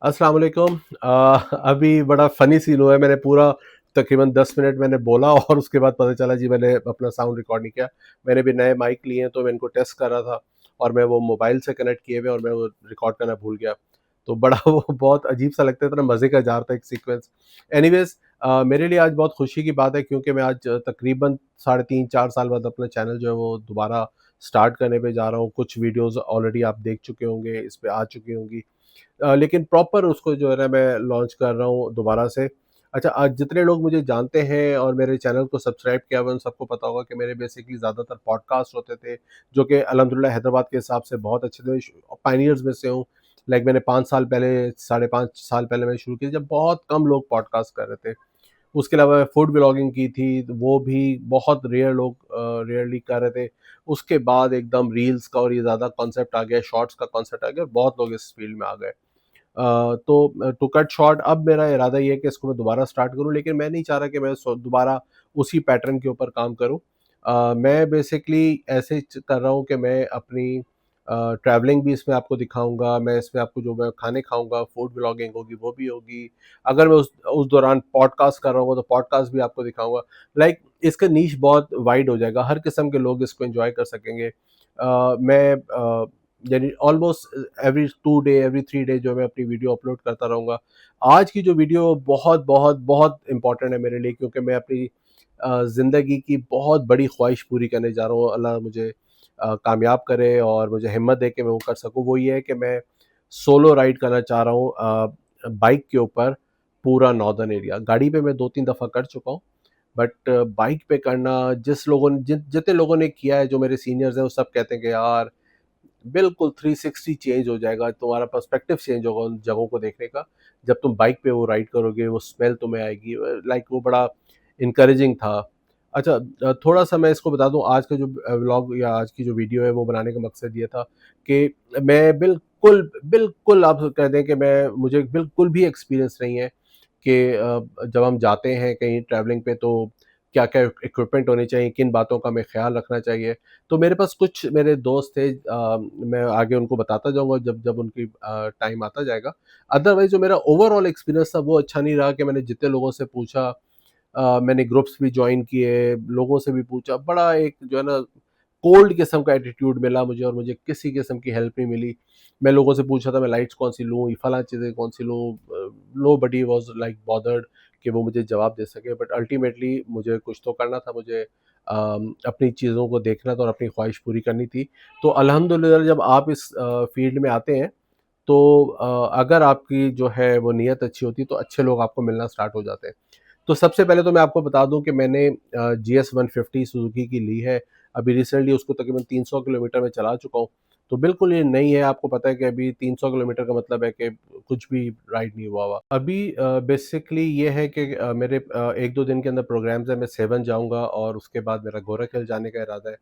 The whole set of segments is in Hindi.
अस्सलाम वालेकुम। अभी बड़ा फ़नी सीन हुआ है। मैंने पूरा तकरीबन 10 मिनट मैंने बोला और उसके बाद पता चला जी मैंने अपना साउंड रिकॉर्ड नहीं किया। मैंने भी नए माइक लिए हैं तो मैं इनको टेस्ट कर रहा था और मैं वो मोबाइल से कनेक्ट किए हुए और मैं वो रिकॉर्ड करना भूल गया। तो बड़ा वो बहुत अजीब-सा लगता है, इतना मज़े का जा रहा था एक सीक्वेंस। एनीवेज़, मेरे लिए आज बहुत खुशी की बात है क्योंकि मैं आज तकरीबन साढ़े 3-4 साल बाद अपना चैनल जो है वो दोबारा स्टार्ट करने पे जा रहा हूँ। कुछ वीडियोज़ ऑलरेडी आप देख चुके होंगे, इस पे आ चुकी होंगी। लेकिन प्रॉपर उसको जो है ना मैं लॉन्च कर रहा हूँ दोबारा से। अच्छा, आज जितने लोग मुझे जानते हैं और मेरे चैनल को सब्सक्राइब किया हुआ है, उन सबको पता होगा कि मेरे बेसिकली ज़्यादातर पॉडकास्ट होते थे, जो कि अल्हम्दुलिल्लाह हैदराबाद के हिसाब से बहुत अच्छे थे। पायनियर्स में से हूँ। लाइक मैंने 5 साल पहले, साढ़े 5 साल पहले मैंने शुरू की जब बहुत कम लोग पॉडकास्ट कर रहे थे। उसके अलावा फूड व्लॉगिंग की थी, तो वो भी बहुत रेयर लोग रेयरली कर रहे थे। उसके बाद एकदम रील्स का और ये ज़्यादा कॉन्सेप्ट आ गया, शॉर्ट्स का कॉन्सेप्ट आ गया और बहुत लोग इस फील्ड में आ गए। तो टू कट शॉर्ट, अब मेरा इरादा ये है कि इसको मैं दोबारा स्टार्ट करूँ, लेकिन मैं नहीं चाह रहा कि मैं दोबारा उसी पैटर्न के ऊपर काम करूँ। मैं बेसिकली ऐसे कर रहा हूँ कि मैं अपनी ट्रैवलिंग भी इसमें आपको दिखाऊंगा। मैं इसमें आपको जो मैं खाने खाऊंगा, फूड ब्लॉगिंग होगी वो भी होगी। अगर मैं उस दौरान पॉडकास्ट कर रहा हूँ तो पॉडकास्ट भी आपको दिखाऊंगा। लाइक इसका नीश बहुत वाइड हो जाएगा, हर किस्म के लोग इसको एंजॉय कर सकेंगे। मैं यानी almost every 2 day, every 3 day जो मैं अपनी वीडियो अपलोड करता रहूँगा। आज की जो वीडियो बहुत, बहुत, बहुत इम्पोर्टेंट है मेरे लिए क्योंकि मैं अपनी ज़िंदगी की बहुत बड़ी ख्वाहिश पूरी करने जा रहा हूँ। अल्लाह मुझे कामयाब करे और मुझे हिम्मत दे के मैं वो कर सकूँ। वो ये है कि मैं सोलो राइड करना चाह रहा हूँ बाइक के ऊपर पूरा नॉर्दर्न एरिया। गाड़ी पे मैं 2-3 दफ़ा कर चुका हूँ, बट बाइक पे करना, जितने लोगों ने किया है, जो मेरे सीनियर्स हैं, वो सब कहते हैं कि यार बिल्कुल 360 चेंज हो जाएगा, तुम्हारा पर्सपेक्टिव चेंज होगा उन जगहों को देखने का। जब तुम बाइक पे वो राइड करोगे, वो स्मेल तुम्हें आएगी, लाइक वो बड़ा इनकरेजिंग था। अच्छा, थोड़ा-सा मैं इसको बता दूँ, आज का जो व्लॉग या आज की जो वीडियो है वो बनाने का मकसद ये था कि मैं बिल्कुल, बिल्कुल आप कह दें कि मुझे बिल्कुल भी एक्सपीरियंस नहीं है कि जब हम जाते हैं कहीं ट्रैवलिंग पे तो क्या-क्या इक्विपमेंट होने चाहिए, किन बातों का हमें ख़्याल रखना चाहिए। तो मेरे पास कुछ मेरे दोस्त थे, मैं आगे उनको बताता जाऊँगा जब जब उनकी टाइम आता जाएगा। अदरवाइज़ जो मेरा ओवरऑल एक्सपीरियंस था वो अच्छा नहीं रहा कि मैंने जितने लोगों से पूछा, मैंने ग्रुप्स भी जॉइन किए, लोगों से भी पूछा, बड़ा एक जो है ना कोल्ड किस्म का एटीट्यूड मिला मुझे और मुझे किसी किस्म की हेल्प नहीं मिली। मैं लोगों से पूछा था मैं लाइट्स कौन-सी लूँ, फलाँ चीज़ें कौन-सी लूँ, नोबडी वाज़ लाइक बॉदर्ड कि वो मुझे जवाब दे सके। बट अल्टीमेटली मुझे कुछ तो करना था, मुझे अपनी चीज़ों को देखना था और अपनी ख्वाहिश पूरी करनी थी। तो अल्हम्दुलिल्लाह जब आप इस फ़ील्ड में आते हैं तो अगर आपकी जो है वो नीयत अच्छी होती है तो अच्छे लोग आपको मिलना स्टार्ट हो जाते हैं। तो सबसे पहले तो मैं आपको बता दूँ कि मैंने जीएस 150 सुज़ुकी की ली है। अभी रिसेंटली उसको तकरीबन 300 किलोमीटर मैं चला चुका हूँ। तो बिल्कुल ये नई है, आपको पता है कि अभी 300 किलोमीटर का मतलब है कि कुछ भी राइड नहीं हुआ हुआ। अभी बेसिकली ये है कि मेरे 1-2 दिन के अंदर प्रोग्राम्स हैं, मैं सेवन जाऊँगा और उसके बाद मेरा गोरखल जाने का इरादा है।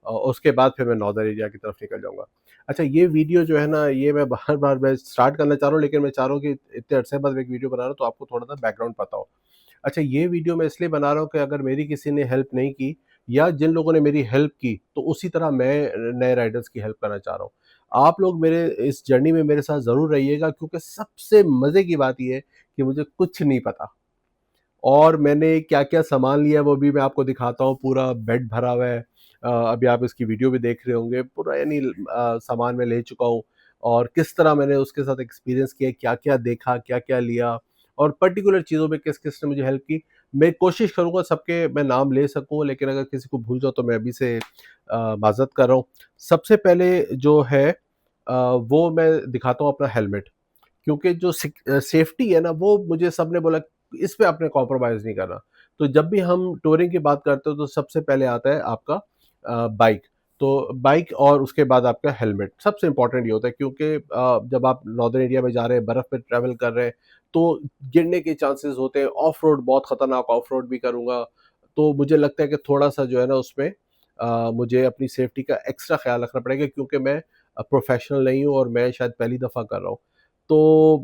उसके बाद फिर मैं नॉर्दर्न एरिया की तरफ निकल जाऊँगा। अच्छा, ये वीडियो जो है ना, ये मैं बार-बार मैं स्टार्ट करना चाह रहा हूँ, लेकिन मैं चाह रहा हूँ कि इतने अरसे बाद मैं एक वीडियो बना रहा हूँ तो आपको थोड़ा-सा बैकग्राउंड पता हो। अच्छा, ये वीडियो मैं इसलिए बना रहा हूँ कि अगर मेरी किसी ने हेल्प नहीं की या जिन लोगों ने मेरी हेल्प की, तो उसी तरह मैं नए राइडर्स की हेल्प करना चाह रहा हूँ। आप लोग मेरे इस जर्नी में मेरे साथ ज़रूर रहिएगा क्योंकि सबसे मज़े की बात ये है कि मुझे कुछ नहीं पता और मैंने क्या-क्या सामान लिया है वो भी मैं आपको दिखाता हूँ। पूरा बेड भरा हुआ है। अभी आप इसकी वीडियो भी देख रहे होंगे। पूरा यानी सामान मैं ले चुका हूँ और किस तरह मैंने उसके साथ एक्सपीरियंस किया, क्या-क्या देखा, क्या-क्या लिया और पर्टिकुलर चीज़ों में किस-किस ने मुझे हेल्प की। मैं कोशिश करूँगा सबके मैं नाम ले सकूँ, लेकिन अगर किसी को भूल जाऊँ तो मैं अभी से माज़रत कर रहा हूँ। सबसे पहले जो है वो मैं दिखाता हूँ अपना हेलमेट। क्योंकि जो सेफ्टी है ना, वो मुझे सबने बोला इस पे आपने कॉम्प्रोमाइज़ नहीं करना। तो जब भी हम टूरिंग की बात करते हो तो सबसे पहले आता है आपका बाइक। तो बाइक और उसके बाद आपका हेलमेट सबसे इम्पोर्टेंट ये होता है क्योंकि जब आप नॉर्दर्न एरिया में जा रहे हैं, बर्फ़ पे ट्रैवल कर रहे हैं, तो गिरने के चांसेस होते हैं। ऑफ रोड बहुत ख़तरनाक ऑफ रोड भी करूँगा, तो मुझे लगता है कि थोड़ा-सा जो है ना उसमें मुझे अपनी सेफ्टी का एक्स्ट्रा ख़्याल रखना पड़ेगा क्योंकि मैं प्रोफ़ेशनल नहीं हूँ और मैं शायद पहली दफ़ा कर रहा हूँ। तो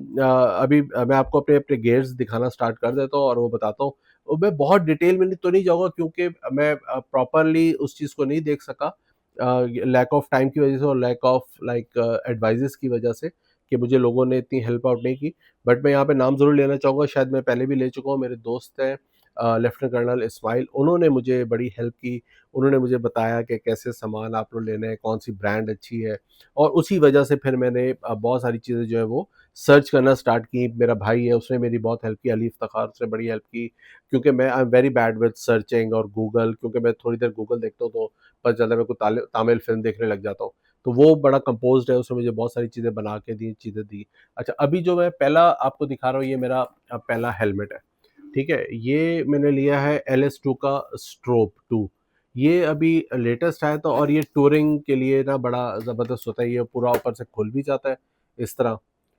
अभी मैं आपको अपने अपने गियर्स दिखाना स्टार्ट कर देता हूँ और वो बताता हूँ। मैं बहुत डिटेल में तो नहीं जाऊँगा क्योंकि मैं प्रॉपर्ली उस चीज़ को नहीं देख सका लैक ऑफ टाइम की वज़ह से और लैक ऑफ लाइक एडवाइसेज़ की वज़ह से कि मुझे लोगों ने इतनी हेल्प आउट नहीं की। बट मैं यहाँ पे नाम ज़रूर लेना चाहूँगा, शायद मैं पहले भी ले चुका हूँ, मेरे दोस्त हैं लेफ्टिनेंट कर्नल इस्माइल, उन्होंने मुझे बड़ी हेल्प की। उन्होंने मुझे बताया कि कैसे सामान आप लोग लेना है, कौन-सी ब्रांड अच्छी है, और उसी वजह से फिर मैंने बहुत सारी चीज़ें जो है वो सर्च करना स्टार्ट की। मेरा भाई है, उसने मेरी बहुत हेल्प की, अली इफ्तिखार, उसने बड़ी हेल्प की, क्योंकि मैं I am very bad with searching और गूगल, क्योंकि मैं थोड़ी देर गूगल देखता हूँ तो पता चलता है मेरे को तमिल फ़िल्म देखने लग जाता हूँ। तो वो बड़ा कंपोज़्ड है, उसने मुझे बहुत सारी चीज़ें बना के दी, चीज़ें दी। अच्छा, अभी जो मैं पहला आपको दिखा रहा हूँ, ये मेरा पहला हेलमेट है, ठीक है? ये मैंने लिया है LS2 का स्ट्रोब 2। ये अभी लेटेस्ट आया था, और ये टूरिंग के लिए ना बड़ा ज़बरदस्त होता है। ये पूरा ऊपर से खुल भी जाता है इस तरह,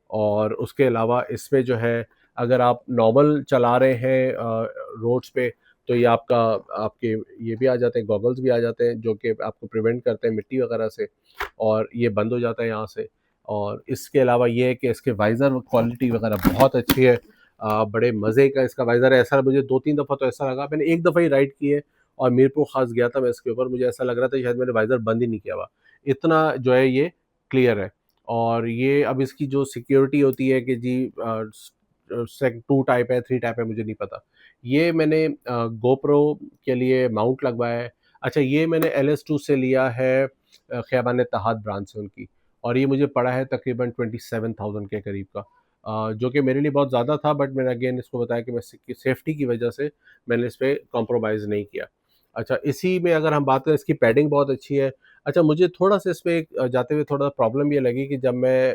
और उसके अलावा इसमें जो है, अगर आप नॉर्मल चला रहे हैं रोड्स पे, तो ये आपके ये भी आ जाते हैं, गॉगल्स भी आ जाते हैं, जो कि आपको प्रिवेंट करते हैं मिट्टी वगैरह से, और ये बंद हो जाता है यहाँ से। और इसके अलावा ये है कि इसके वाइज़र क्वालिटी वगैरह बहुत अच्छी है। बड़े मज़े का इसका वाइज़र है। ऐसा मुझे 2-3 दफ़ा तो ऐसा लगा, मैंने एक दफ़ा ही राइड की है और मीरपुर ख़ास गया था मैं इसके ऊपर, मुझे ऐसा लग रहा था शायद मैंने वाइज़र बंद ही नहीं किया हुआ। इतना जो है ये क्लियर है। और ये अब इसकी जो सिक्योरिटी होती है कि जी सेक 2 टाइप है, 3 टाइप है, मुझे नहीं पता। ये मैंने गोप्रो के लिए माउंट लगवाया है। अच्छा, ये मैंने LS2 से लिया है ख़ियाबान इत्तेहाद ब्रांच से उनकी, और ये मुझे पड़ा है तकरीबन 27,000 के करीब का, जो कि मेरे लिए बहुत ज़्यादा था, बट मैंने अगेन इसको बताया कि मैं सेफ्टी की वजह से मैंने इस पे कॉम्प्रोमाइज़ नहीं किया। अच्छा, इसी में अगर हम बात करें, इसकी पैडिंग बहुत अच्छी है। अच्छा, मुझे थोड़ा-सा इसमें जाते हुए थोड़ा प्रॉब्लम ये लगी कि जब मैं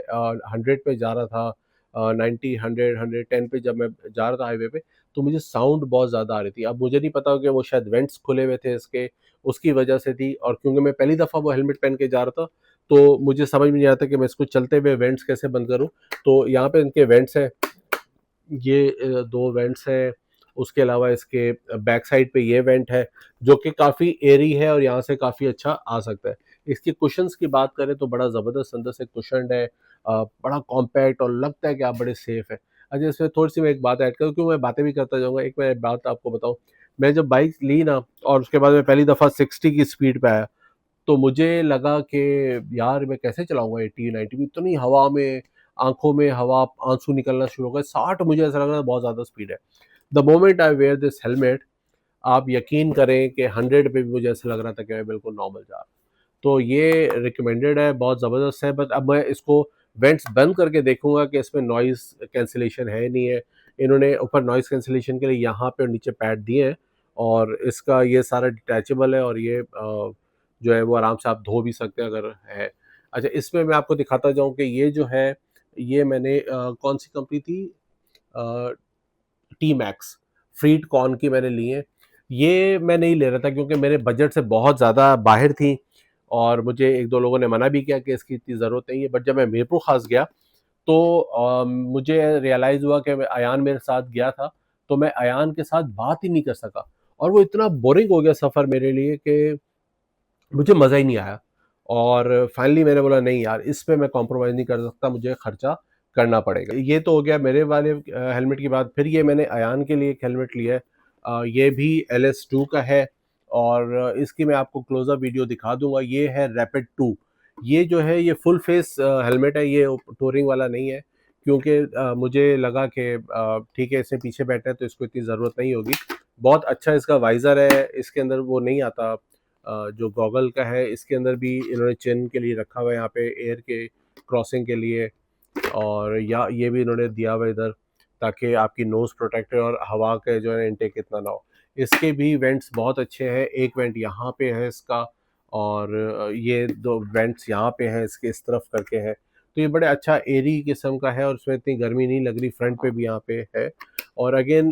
100 पे जा रहा था, 90, 100, 110 पे जब मैं जा रहा था हाईवे पे, तो मुझे साउंड बहुत ज़्यादा आ रही थी। अब मुझे नहीं पता कि वो शायद वेंट्स खुले हुए थे इसके, उसकी वजह से थी, और क्योंकि मैं पहली दफ़ा वो हेलमेट पहन के जा रहा था, तो मुझे समझ में नहीं आता कि मैं इसको चलते हुए वेंट्स कैसे बंद करूँ। तो यहाँ पे इनके वेंट्स हैं, ये 2 वेंट्स हैं, उसके अलावा इसके बैक साइड पे ये वेंट है, जो कि काफ़ी एयरी है और यहाँ से काफ़ी अच्छा आ सकता है। इसकी कुशन्स की बात करें तो बड़ा ज़बरदस्त अंदर से कुशन्ड है, बड़ा कॉम्पैक्ट, और लगता है कि आप बड़े सेफ हैं। अच्छा, इसमें थोड़ी-सी मैं एक बात ऐड करूँ, क्योंकि मैं बातें भी करता जाऊँगा, एक मैं बात आपको बताऊँ, मैं जब बाइक ली ना, और उसके बाद मैं पहली दफ़ा 60 की स्पीड पे आया, तो मुझे लगा कि यार मैं कैसे चलाऊँगा 80-90 में, इतनी हवा में, आँखों में हवा, आँसू निकलना शुरू हो गए, 60 मुझे ऐसा लग रहा था बहुत ज़्यादा स्पीड है। The moment I wear this helmet, आप यकीन करें कि 100 पे भी मुझे ऐसा लग रहा था कि मैं बिल्कुल नॉर्मल जा रहा हूँ। तो ये रिकमेंडेड है, बहुत ज़बरदस्त है, बट अब मैं इसको वेंट्स बंद करके देखूँगा कि इसमें नॉइज़ कैंसलेशन है नहीं है। इन्होंने ऊपर नॉइज़ कैंसलेशन के लिए यहाँ पे और नीचे पैड दिए हैं, और इसका ये सारा डिटैचेबल है, और ये जो है वो आराम से आप धो भी सकते हैं अगर है। अच्छा, इसमें मैं आपको दिखाता जाऊँ कि ये जो है, ये मैंने कौन-सी कंपनी थी, अ, टी मैक्स फ्रीड कॉर्न की मैंने ली है। ये मैं नहीं ले रहा था क्योंकि मेरे बजट से बहुत ज़्यादा बाहर थी, और मुझे 1-2 लोगों ने मना भी किया कि इसकी इतनी ज़रूरत नहीं है। बट जब मैं मीरपुर ख़ास गया, तो मुझे रियलाइज़ हुआ कि अयान मेरे साथ गया था, तो मैं अयान के साथ बात ही नहीं कर सका, और वो इतना बोरिंग हो गया सफ़र मेरे लिए कि मुझे मज़ा ही नहीं आया। और फाइनली मैंने बोला नहीं यार, इस पे मैं कॉम्प्रोमाइज़ नहीं कर सकता, मुझे खर्चा करना पड़ेगा। ये तो हो गया मेरे वाले हेलमेट की बात। फिर ये मैंने अयान के लिए एक हेलमेट लिया है, ये भी LS2 का है, और इसकी मैं आपको क्लोज़अप वीडियो दिखा दूँगा। ये है रैपिड 2। ये जो है ये फुल फेस हेलमेट है, ये टूरिंग वाला नहीं है, क्योंकि मुझे लगा कि ठीक है, इसमें पीछे बैठना है तो इसको इतनी ज़रूरत नहीं होगी। बहुत अच्छा इसका वाइज़र है, इसके अंदर वो नहीं आता जो गॉगल का है, इसके अंदर भी इन्होंने चिन के लिए रखा हुआ है, यहाँ पे एयर के क्रॉसिंग के लिए, और या ये भी इन्होंने दिया हुआ है इधर, ताकि आपकी नोज़ प्रोटेक्ट है और हवा का जो है इनटेक इतना ना हो। इसके भी वेंट्स बहुत अच्छे हैं, एक वेंट यहाँ पे है इसका, और ये 2 वेंट्स यहाँ पे हैं, इसके इस तरफ करके हैं। तो ये बड़े अच्छा एयरी किस्म का है, और उसमें इतनी गर्मी नहीं लग रही, फ्रंट पे भी यहाँ पे है। और अगेन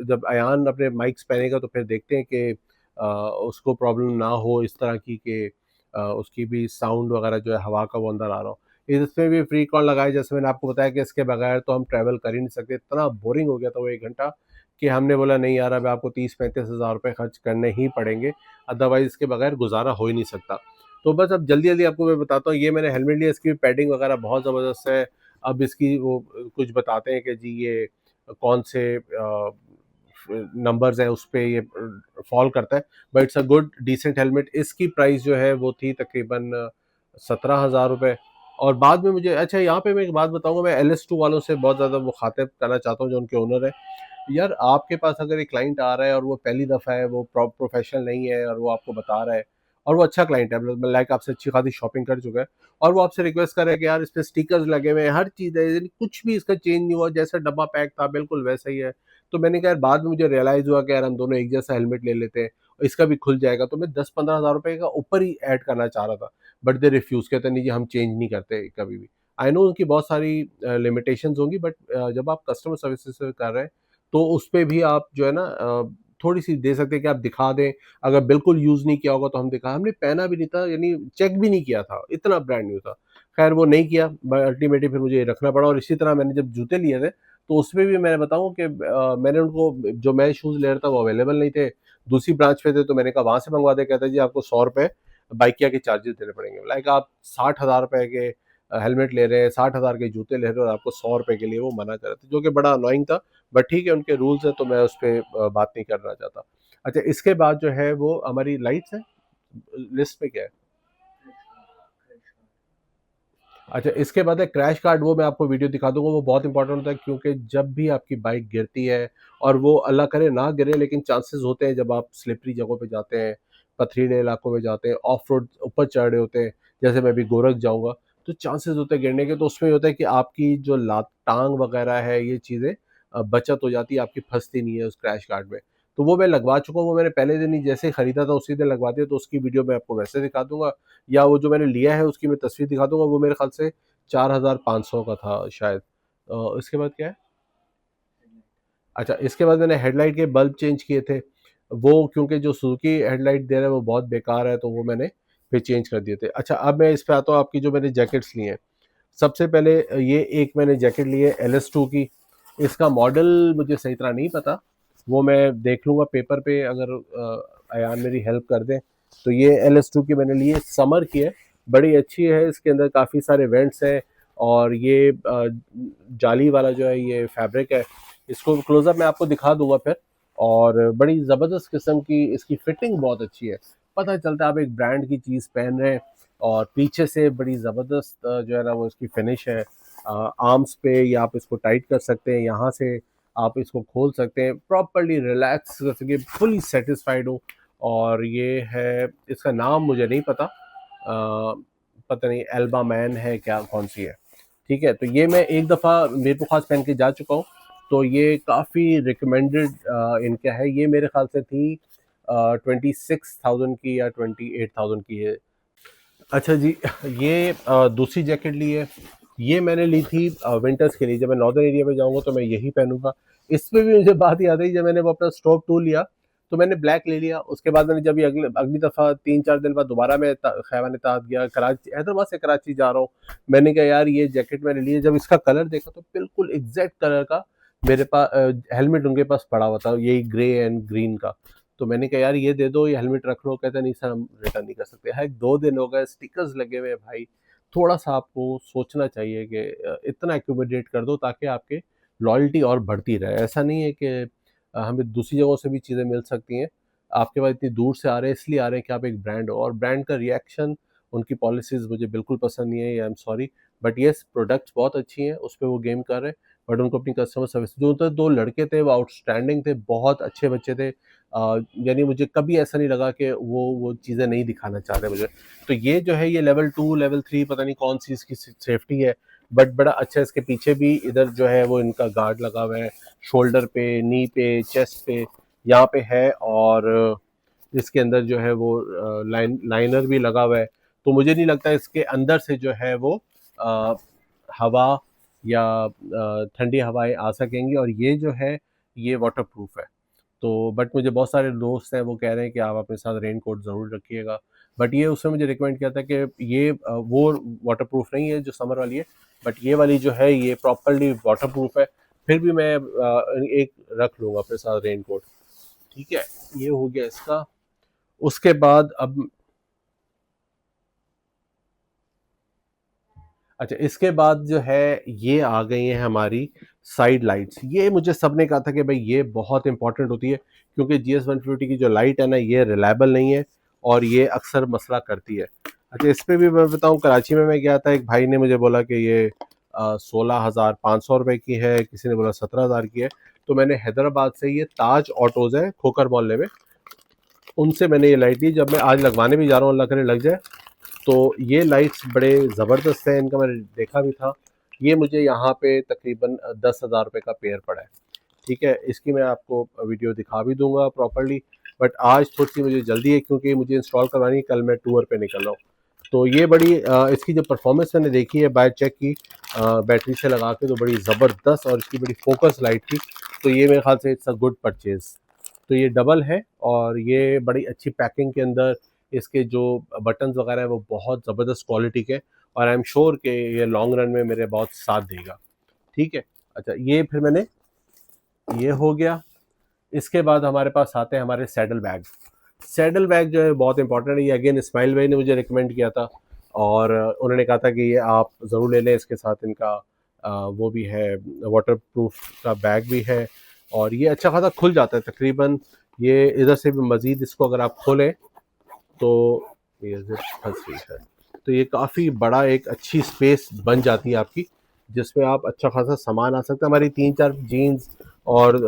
जब अयान अपने माइक्स पहनेगा तो फिर देखते हैं कि उसको प्रॉब्लम ना हो इस तरह की कि उसकी भी साउंड वगैरह जो है हवा का वो अंदर आ रहा हो। इसमें भी फ्री कॉल लगाए, जैसे मैंने आपको बताया कि इसके बगैर तो हम ट्रैवल कर ही नहीं सकते, इतना बोरिंग हो गया था वो 1 घंटा, कि हमने बोला नहीं यार, अब आपको 30-35 हज़ार रुपए खर्च करने ही पड़ेंगे, अदरवाइज़ इसके बगैर गुज़ारा हो ही नहीं सकता। तो बस अब जल्दी-जल्दी आपको मैं बताता हूँ, ये मैंने हेलमेट लिया, इसकी पैडिंग वगैरह बहुत ज़बरदस्त है। अब इसकी वो कुछ बताते हैं कि जी ये कौन से नंबर्स हैं उस पे ये फॉल करता है, but it's a good decent helmet. इसकी प्राइस जो है वो थी तकरीबन 17,000 रुपए, और बाद में मुझे अच्छा यहाँ पे मैं एक बात बताऊँगा, मैं LS2 वालों से बहुत ज़्यादा मुखातिब करना चाहता हूँ जो उनके ओनर हैं। यार आपके पास अगर एक क्लाइंट आ रहा है और वो पहली दफ़ा है, वो प्रोफेशनल नहीं है और वो आपको बता रहा है और वो अच्छा क्लाइंट है, मतलब लाइक आपसे अच्छी खासी शॉपिंग कर चुका है और वो आपसे रिक्वेस्ट कर रहा है कि यार इस पे स्टिकर्स लगे हुए हैं, हर चीज़ है, यानी कुछ भी इसका चेंज नहीं हुआ, जैसा डब्बा पैक था बिल्कुल वैसा ही है। तो मैंने कहा यार, बाद में मुझे रियलाइज़ हुआ कि यार हम दोनों एक जैसा हेलमेट ले लेते हैं, इसका भी खुल जाएगा, तो मैं 10-15 हज़ार रुपए का ऊपर ही ऐड करना चाह रहा था। बट दे रिफ्यूज़, कहते नहीं जी हम चेंज नहीं करते कभी भी। आई नो उनकी बहुत सारी लिमिटेशंस होंगी, बट जब आप कस्टमर सर्विसेज से कर रहे हैं तो उस पे भी आप जो है ना थोड़ी-सी दे सकते हैं कि आप दिखा दें। अगर बिल्कुल यूज़ नहीं किया होगा तो हम दिखा, हमने पहना भी नहीं था, यानी चेक भी नहीं किया था, इतना ब्रांड न्यू था। खैर वो नहीं किया, ब अल्टीमेटली फिर मुझे ये रखना पड़ा और इसी तरह मैंने जब जूते लिए थे, तो उसमें भी मैं बताऊँ कि मैंने उनको, जो मैं शूज़ ले रहा था वो अवेलेबल नहीं थे, दूसरी ब्रांच पे थे, तो मैंने कहा वहाँ से मँगवा दें, कहते हैं जी आपको ₹100 बाइकिया के चार्जेज़ देने पड़ेंगे। लाइक आप 60,000 रुपए के हेलमेट ले रहे हैं, 60,000 के जूते ले रहे हो और आपको ₹100 के लिए वो मना कर रहे थे, जो कि बड़ा अननोइंग था। बट ठीक है, उनके रूल्स हैं तो मैं उस पे बात नहीं करना चाहता। अच्छा, इसके बाद जो है वो हमारी लाइट्स हैं, लिस्ट में क्या है? अच्छा, इसके बाद है क्रैश कार्ड, वो मैं आपको वीडियो दिखा दूँगा, वो बहुत इंपॉर्टेंट होता है क्योंकि जब भी आपकी बाइक गिरती है, और वो अल्लाह करे ना गिरे, लेकिन चांसेस होते हैं जब आप स्लिपरी जगहों पे जाते हैं, पथरीले इलाकों में जाते हैं, ऑफ रोड ऊपर चढ़ रहे होते हैं, जैसे मैं अभी गोरख जाऊँगा, तो चांसेस होते हैं गिरने के, तो उसमें ये होता है कि आपकी जो टाँग वगैरह है, ये चीज़ें बचत हो जाती है, आपकी फँसती नहीं है उस क्रैश गार्ड में। तो वो मैं लगवा चुका हूँ, वो मैंने पहले दिन ही जैसे ही खरीदा था उसी दिन लगवा दिया, तो उसकी वीडियो मैं आपको वैसे दिखा दूँगा, या वो जो मैंने लिया है उसकी मैं तस्वीर दिखा दूँगा, वो मेरे ख़्याल से 4500 का था शायद। इसके बाद क्या है? अच्छा, इसके बाद मैंने हेडलाइट के बल्ब चेंज किए थे। वो क्योंकि जो सुज़ुकी हेडलाइट दे रहा है वो बहुत बेकार है, तो वो मैंने फिर चेंज कर दिए थे। अच्छा, अब मैं इस पे आता हूँ, आपकी जो मैंने जैकेट्स ली हैं। सबसे पहले ये एक मैंने जैकेट ली है LS2 की। इसका मॉडल मुझे सही तरह नहीं पता, वो मैं देख लूँगा पेपर पे, अगर अयान मेरी हेल्प कर दें। तो ये LS2 की मैंने ली है, समर की है, बड़ी अच्छी है, इसके अंदर काफ़ी सारे वेंट्स हैं और ये जाली वाला जो है ये फैब्रिक है। इसको क्लोज़अप मैं आपको दिखा दूँगा फिर, और बड़ी ज़बरदस्त किस्म की इसकी फिटिंग बहुत अच्छी है। पता चलता है आप एक ब्रांड की चीज़ पहन रहे हैं, और पीछे से बड़ी ज़बरदस्त जो है ना वो इसकी फिनिश है। आर्म्स पे या आप इसको टाइट कर सकते हैं, यहाँ से आप इसको खोल सकते हैं, प्रॉपर्ली रिलैक्स कर सके, फुली सेटिस्फाइड हो। और ये है, इसका नाम मुझे नहीं पता, पता नहीं एल्बा मैन है क्या, कौन सी है। ठीक है, तो ये मैं एक दफ़ा मेरे पास पहन के जा चुका हूँ, तो ये काफ़ी रिकमेंडेड इनका है। ये मेरे ख्याल से थी 26,000 की या 28,000 की है। अच्छा जी, ये दूसरी जैकेट ली है। ये मैंने ली थी विंटर्स के लिए, जब मैं नॉर्दर्न एरिया में जाऊँगा तो मैं यही पहनूँगा। इसमें भी मुझे बात याद आई, जब मैंने वो अपना स्ट्रोक 2 लिया, तो मैंने ब्लैक ले लिया। उसके बाद मैंने जब ये अगली दफ़ा 3-4 दिन बाद दोबारा मैं खैबान-ए-तआत गया, कराची, हैदराबाद से कराची जा रहा हूँ। मैंने कहा यार ये जैकेट मैंने ली है, जब इसका कलर देखा तो बिल्कुल एग्ज़ैक्ट कलर का मेरे हेलमेट उनके पास पड़ा हुआ था, यही ग्रे एंड ग्रीन का। तो मैंने कहा यार ये दे दो, ये हेलमेट रख लो। कहते नहीं सर हम रिटर्न नहीं कर सकते। है 2 दिन हो गए, स्टिकर्स लगे हुए हैं भाई। थोड़ा-सा आपको सोचना चाहिए कि इतना एक्यूमुलेट कर दो ताकि आपके लॉयल्टी और बढ़ती रहे। ऐसा नहीं है कि हमें दूसरी जगहों से भी चीज़ें मिल सकती हैं। आपके पास इतनी दूर से आ रहे हैं, इसलिए आ रहे हैं कि आप एक ब्रांड हो, और ब्रांड का रिएक्शन, उनकी पॉलिसीज़ मुझे बिल्कुल पसंद नहीं है, I am sorry. But yes, products बहुत अच्छी हैं, उस पे वो गेम कर रहे हैं। बट उनको अपनी कस्टमर सर्विस, जो तो 2 लड़के थे वो आउटस्टैंडिंग थे, बहुत अच्छे बच्चे थे। यानी मुझे कभी ऐसा नहीं लगा कि वो चीज़ें नहीं दिखाना चाह रहे मुझे। तो ये जो है ये लेवल 2, लेवल 3 पता नहीं कौन-सी इसकी सेफ्टी है, बट बड़ा अच्छा है। इसके पीछे भी इधर जो है वो इनका गार्ड लगा हुआ है, शोल्डर पे, नी पे, चेस्ट पे, यहाँ पे है, और इसके अंदर जो है वो लाइनर भी लगा हुआ है। तो मुझे नहीं लगता इसके अंदर से जो है वो अ, हवा या ठंडी हवाएँ आ सकेंगी, और ये जो है ये वाटरप्रूफ है। तो बट मुझे बहुत सारे दोस्त हैं वो कह रहे हैं कि आप अपने साथ रेन कोट ज़रूर रखिएगा। बट ये उसने मुझे रिकमेंड किया था कि ये वो वाटरप्रूफ नहीं है जो समर वाली है, बट ये वाली जो है ये प्रॉपर्ली वाटरप्रूफ है। फिर भी मैं एक रख लूँगा अपने साथ रेन कोट। ठीक है, ये हो गया इसका। उसके बाद अब, अच्छा, इसके बाद जो है ये आ गई हैं हमारी साइड लाइट्स। ये मुझे सबने कहा था कि भाई ये बहुत इंपॉर्टेंट होती है, क्योंकि GS 150 की जो लाइट है ना ये रिलायबल नहीं है और ये अक्सर मसला करती है। अच्छा, इस पे भी मैं बताऊँ, कराची में मैं गया था, एक भाई ने मुझे बोला कि ये 16,500 रुपए की है, किसी ने बोला 17,000 की है। तो मैंने हैदराबाद से ये ताज ऑटोज़ है खोकर मोहल्ले में, उनसे मैंने ये लाइट ली। जब मैं आज लगवाने भी जा रहा हूँ, अल्लाह करे लग जाए। तो ये लाइट्स बड़े ज़बरदस्त हैं, इनका मैंने देखा भी था। ये मुझे यहाँ पे तकरीबन 10,000 रुपये का पेयर पड़ा है। ठीक है, इसकी मैं आपको वीडियो दिखा भी दूंगा प्रॉपर्ली। बट आज थोड़ी सी मुझे जल्दी है क्योंकि मुझे इंस्टॉल करवानी है, कल मैं टूर पे निकल रहा हूँ। तो ये बड़ी इसकी जो परफॉर्मेंस मैंने देखी है बाय चेक की, बैटरी से लगा के, तो बड़ी ज़बरदस्त, और इसकी बड़ी फोकस लाइट थी। तो ये मेरे ख्याल से इट्स अ गुड परचेज़। तो ये डबल है, और ये बड़ी अच्छी पैकिंग के अंदर, इसके जो बटन्स वगैरह हैं वो बहुत ज़बरदस्त क्वालिटी के, और आई एम श्योर कि ये लॉन्ग रन में मेरे बहुत साथ देगा। ठीक है। अच्छा, ये फिर मैंने, ये हो गया। इसके बाद हमारे पास आते हैं हमारे सैडल बैग। सैडल बैग जो है बहुत इंपॉर्टेंट है। ये अगेन इस्माइल भाई ने मुझे रिकमेंड किया था, और उन्होंने कहा था कि ये आप ज़रूर ले लें। इसके साथ इनका वो भी है, वाटर प्रूफ का बैग भी है, और ये अच्छा खासा खुल जाता है तकरीबन। ये इधर से भी मज़ीद इसको अगर आप खोलें तो ये जिप फंस रही है, तो ये काफ़ी बड़ा एक अच्छी स्पेस बन जाती है आपकी, जिसमें आप अच्छा खासा सामान आ सकता है। हमारी 3-4 जीन्स और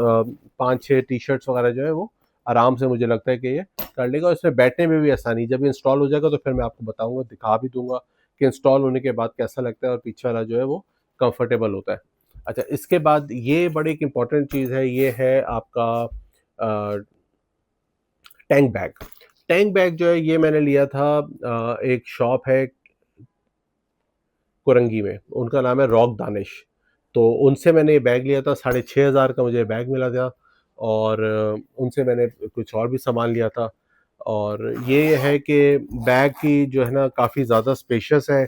5-6 टी शर्ट्स वगैरह जो है वो आराम से, मुझे लगता है कि ये कर लेगा। और इसमें बैठने में भी आसानी, जब इंस्टॉल हो जाएगा तो फिर मैं आपको बताऊंगा, दिखा भी दूंगा कि इंस्टॉल होने के बाद कैसा लगता है, और पीछे वाला जो है वो कंफर्टेबल होता है। अच्छा, इसके बाद ये बड़ी एक इंपॉर्टेंट चीज़ है, ये है आपका टैंक बैग। टैंक बैग जो है ये मैंने लिया था, एक शॉप है कोरंगी में, उनका नाम है रॉक दानिश। तो उनसे मैंने ये बैग लिया था, 6,500 का मुझे बैग मिला था। और उनसे मैंने कुछ और भी सामान लिया था। और ये है कि बैग की जो है ना, काफ़ी ज़्यादा स्पेशियस है,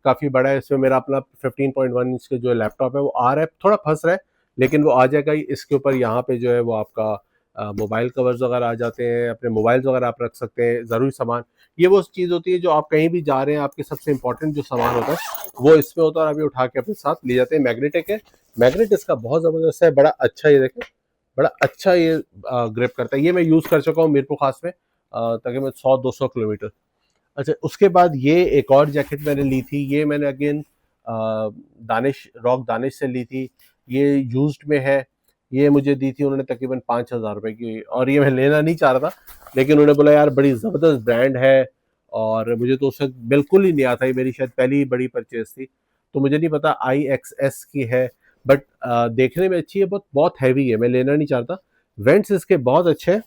काफ़ी बड़ा है। इसमें मेरा अपना 15.1 इंच का जो लैपटॉप है वो आ रहा है, थोड़ा फंस रहा है, लेकिन वो आ जाएगा ही। इसके ऊपर यहाँ पे जो है वो आपका मोबाइल कवर्स वगैरह आ जाते हैं, अपने मोबाइल्स वगैरह आप रख सकते हैं, ज़रूरी सामान। ये वो चीज़ होती है जो आप कहीं भी जा रहे हैं, आपके सबसे इंपॉर्टेंट जो सामान होता है वो इसमें होता है, और आप ये उठा के अपने साथ ले जाते हैं। मैग्नेटिक है, मैग्नेट इसका बहुत ज़बरदस्त है, बड़ा अच्छा, ये देखें, बड़ा अच्छा ये ग्रिप करता है। ये मैं यूज़ कर चुका हूँ मीरपुर खास में, तकरीबन 100-200 किलोमीटर। अच्छा, उसके बाद ये एक और जैकेट मैंने ली थी, ये मैंने अगेन दानिश, रॉक दानिश से ली थी। ये यूज्ड में है, ये मुझे दी थी उन्होंने तकरीबन 5,000 रुपए की, और ये मैं लेना नहीं चाह रहा था, लेकिन उन्होंने बोला यार बड़ी ज़बरदस्त ब्रांड है, और मुझे तो उस वक्त बिल्कुल ही नहीं आता, ये मेरी शायद पहली बड़ी परचेज थी, तो मुझे नहीं पता IXS की है। बट देखने में अच्छी है, बहुत बहुत हैवी है, मैं लेना नहीं चाहता। वेंट्स इसके बहुत अच्छे हैं,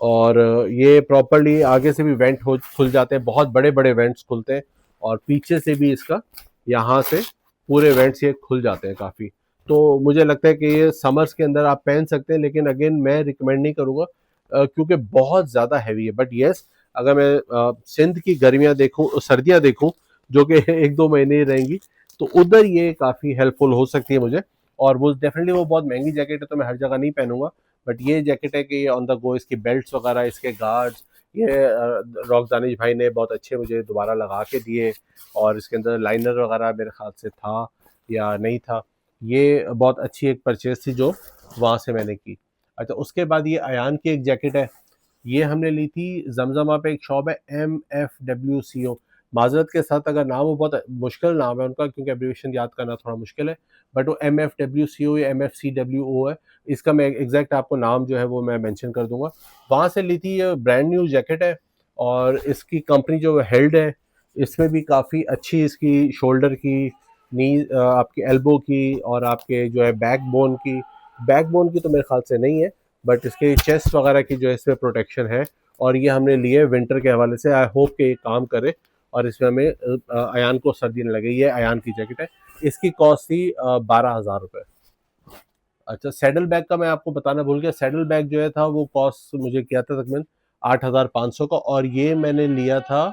और ये प्रॉपर्ली आगे से भी वेंट हो खुल जाते हैं, बहुत बड़े बड़े वेंट्स खुलते हैं, और पीछे से भी इसका, यहाँ से पूरे वेंट्स ये खुल जाते हैं काफ़ी। तो मुझे लगता है कि ये समर्स के अंदर आप पहन सकते हैं, लेकिन अगेन मैं रिकमेंड नहीं करूँगा, क्योंकि बहुत ज़्यादा हैवी है। बट येस, अगर मैं सिंध की गर्मियाँ देखूँ, सर्दियाँ देखूँ, जो कि 1-2 महीने ही रहेंगी, तो उधर ये काफ़ी हेल्पफुल हो सकती है मुझे। और वो डेफिनेटली वो बहुत महंगी जैकेट है, तो मैं हर जगह नहीं पहनूंगा। बट ये जैकेट है कि ऑन द गो, इसकी बेल्ट्स वगैरह, इसके गार्ड्स, ये रॉक दानिश भाई ने बहुत अच्छे मुझे दोबारा लगा के दिए, और इसके अंदर लाइनर वगैरह मेरे ख्याल से था या नहीं था। ये बहुत अच्छी एक परचेज थी जो वहाँ से मैंने की। अच्छा, उसके बाद ये अयान की एक जैकेट है, ये हमने ली थी जमजमा पे, एक शॉप है MFWCO। माजरत के साथ, अगर नाम, वो बहुत मुश्किल नाम है उनका, क्योंकि एब्रीविएशन याद करना थोड़ा मुश्किल है। बट वो MFWCO या MFCWO है। इसका मैं एग्जैक्ट आपको नाम जो है वो मैं मेंशन कर दूंगा। वहाँ से ली थी, ये ब्रांड न्यू जैकेट है, और इसकी कंपनी जो हेल्ड है, इसमें भी काफ़ी अच्छी इसकी शोल्डर की, नी, आपकी एल्बो की, और आपके जो है बैक बोन की तो मेरे ख्याल से नहीं है, बट इसके चेस्ट वगैरह की जो है इसमें प्रोटेक्शन है। और ये हमने लिए विंटर के हवाले से, आई होप कि ये काम करे, और इसमें हमें अयान को सर्दी न लगे। ये अयान की जैकेट है, इसकी कॉस्ट थी 12,000 रुपये। अच्छा, सैडल बैग का मैं आपको बताना भूल गया। सैडल बैग जो है था वो कॉस्ट मुझे किया था तकरीबन 8,500 का, और ये मैंने लिया था,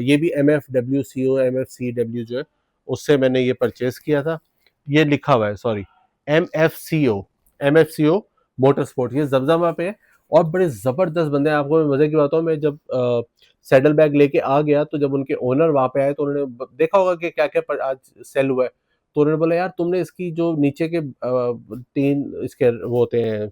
ये भी MFWCO MFCW जो है उससे मैंने ये परचेज किया था। ये लिखा हुआ है, सॉरी, MFCO मोटर स्पोर्ट, ये जमजमा पे है। और बड़े ज़बरदस्त बंदे हैं। आपको मैं मज़े की बताऊँ, मैं जब सैडल बैग लेके आ गया, तो जब उनके ओनर वहाँ पे आए, तो उन्होंने देखा होगा कि क्या क्या आज सेल हुआ है। तो उन्होंने बोला यार तुमने इसकी जो नीचे के 3 इसके वो होते हैं,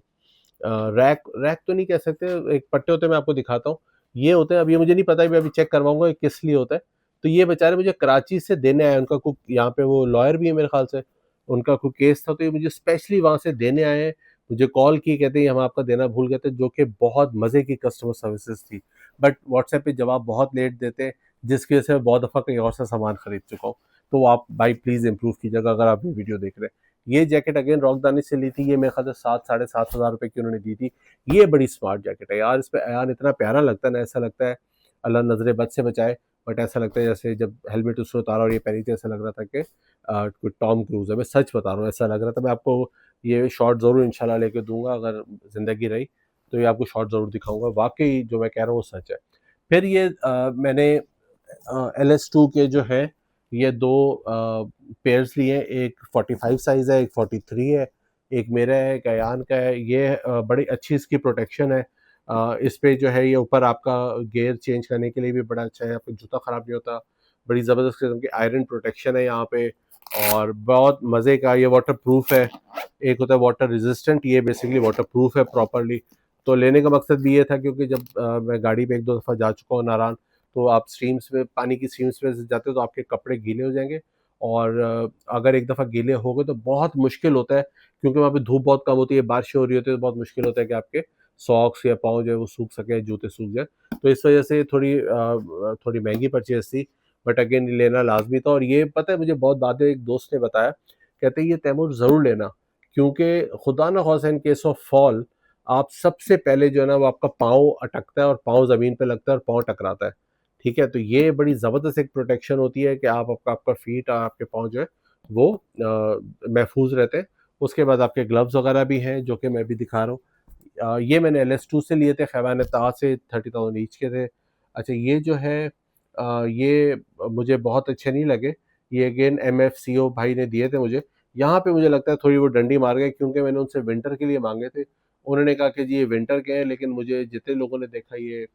रैक रैक तो नहीं कह सकते, एक पट्टे होते हैं, मैं आपको दिखाता हूँ। ये होते हैं, अब ये मुझे नहीं पता, मैं अभी चेक करवाऊँगा ये किस लिए होता है। तो ये बेचारे मुझे कराची से देने आए, उनका कोई यहाँ पे वो लॉयर भी है मेरे ख़्याल से, उनका कोई केस था, तो ये मुझे स्पेशली वहाँ से देने आए हैं। मुझे कॉल की, कहते हैं, "ये हम आपका देना भूल गए थे", जो कि बहुत मज़े की कस्टमर सर्विसेज़ थी। बट व्हाट्सएप पे जवाब बहुत लेट देते हैं, जिसकी वजह से मैं बहुत दफ़ा कहीं और से सामान खरीद चुका हूँ। तो आप भाई प्लीज़ इम्प्रूव कीजिएगा अगर आप ये वीडियो देख रहे हैं। ये जैकेट अगेन रॉकदानी से ली थी, ये मेरे ख़्याल से 7 साढ़े 7 हज़ार रुपए की उन्होंने दी थी। ये बड़ी स्मार्ट जैकेट है यार, इस पे अयान इतना प्यारा लगता है ना, ऐसा लगता है अल्लाह नज़रे बद से बचाए। बट ऐसा लगता है जैसे जब हेलमेट उसने उतारा और ये पहनी थी, ऐसा लग रहा था कि कोई टॉम क्रूज़ है। मैं सच बता रहा हूँ, ऐसा लग रहा था। मैं आपको ये शॉट ज़रूर इंशाल्लाह लेके दूँगा, अगर ज़िंदगी रही, तो ये आपको शॉट ज़रूर दिखाऊँगा। वाक़ई जो मैं कह रहा हूँ वो सच है। फिर ये मैंने LS2 के जो है ये 2 पेयर्स लिए हैं, एक 45 साइज़ है, एक 43 है, एक मेरा है, एक अयान का है। ये बड़ी अच्छी इसकी प्रोटेक्शन है। इस पे जो है ये ऊपर आपका गियर चेंज करने के लिए भी बड़ा अच्छा है, आपका जूता ख़राब नहीं होता। बड़ी ज़बरदस्त किस्म की आयरन प्रोटेक्शन है यहाँ पे, और बहुत मज़े का ये वाटर प्रूफ है। एक होता है वाटर रेजिस्टेंट, ये बेसिकली वाटर प्रूफ है प्रॉपरली। तो लेने का मकसद भी ये था, क्योंकि जब मैं गाड़ी पे 1-2 दफ़ा जा चुका हूँ नारान, तो आप स्ट्रीम्स में, पानी की स्ट्रीम्स में से जाते हो तो आपके कपड़े गीले हो जाएँगे, और अगर एक दफ़ा गीले हो गए तो बहुत मुश्किल होता है, क्योंकि वहाँ पे धूप बहुत कम होती है, बारिश हो रही होती है, तो बहुत मुश्किल होता है कि आपके सॉक्स या पाँव जो है वो सूख सकें, जूते सूख जाएँ। तो इस वजह से थोड़ी महँगी परचेज़ थी, बट अगेन लेना लाज़मी था। और ये पता है मुझे बहुत बाद में एक दोस्त ने बताया, कहते हैं ये तैमूर ज़रूर लेना, क्योंकि खुदा ना ख़ास्ता इन केस ऑफ फॉल, आप सबसे पहले जो है ना वो आपका पाँव अटकता है और पाँव ज़मीन पे लगता है और पाँव टकराता है। ठीक है? तो ये बड़ी ज़बरदस्त एक प्रोटेक्शन होती है कि आपका आपका फ़ीट और आपके पाँव जो है वो महफूज़ रहते हैं। उसके बाद आपके ग्लव्स वगैरह भी हैं, जो कि मैं भी दिखा रहा हूँ। ये मैंने LS2 से लिए थे, खैबान ताज से, 30,000 ईच के थे। अच्छा, ये जो है ये मुझे बहुत अच्छे नहीं लगे। ये अगेन MFCO भाई ने दिए थे मुझे। यहाँ पे मुझे लगता है थोड़ी वो डंडी मार गए, क्योंकि मैंने उनसे विंटर के लिए माँगे थे। उन्होंने कहा कि जी ये विंटर के हैं, लेकिन मुझे जितने लोगों ने देखा ये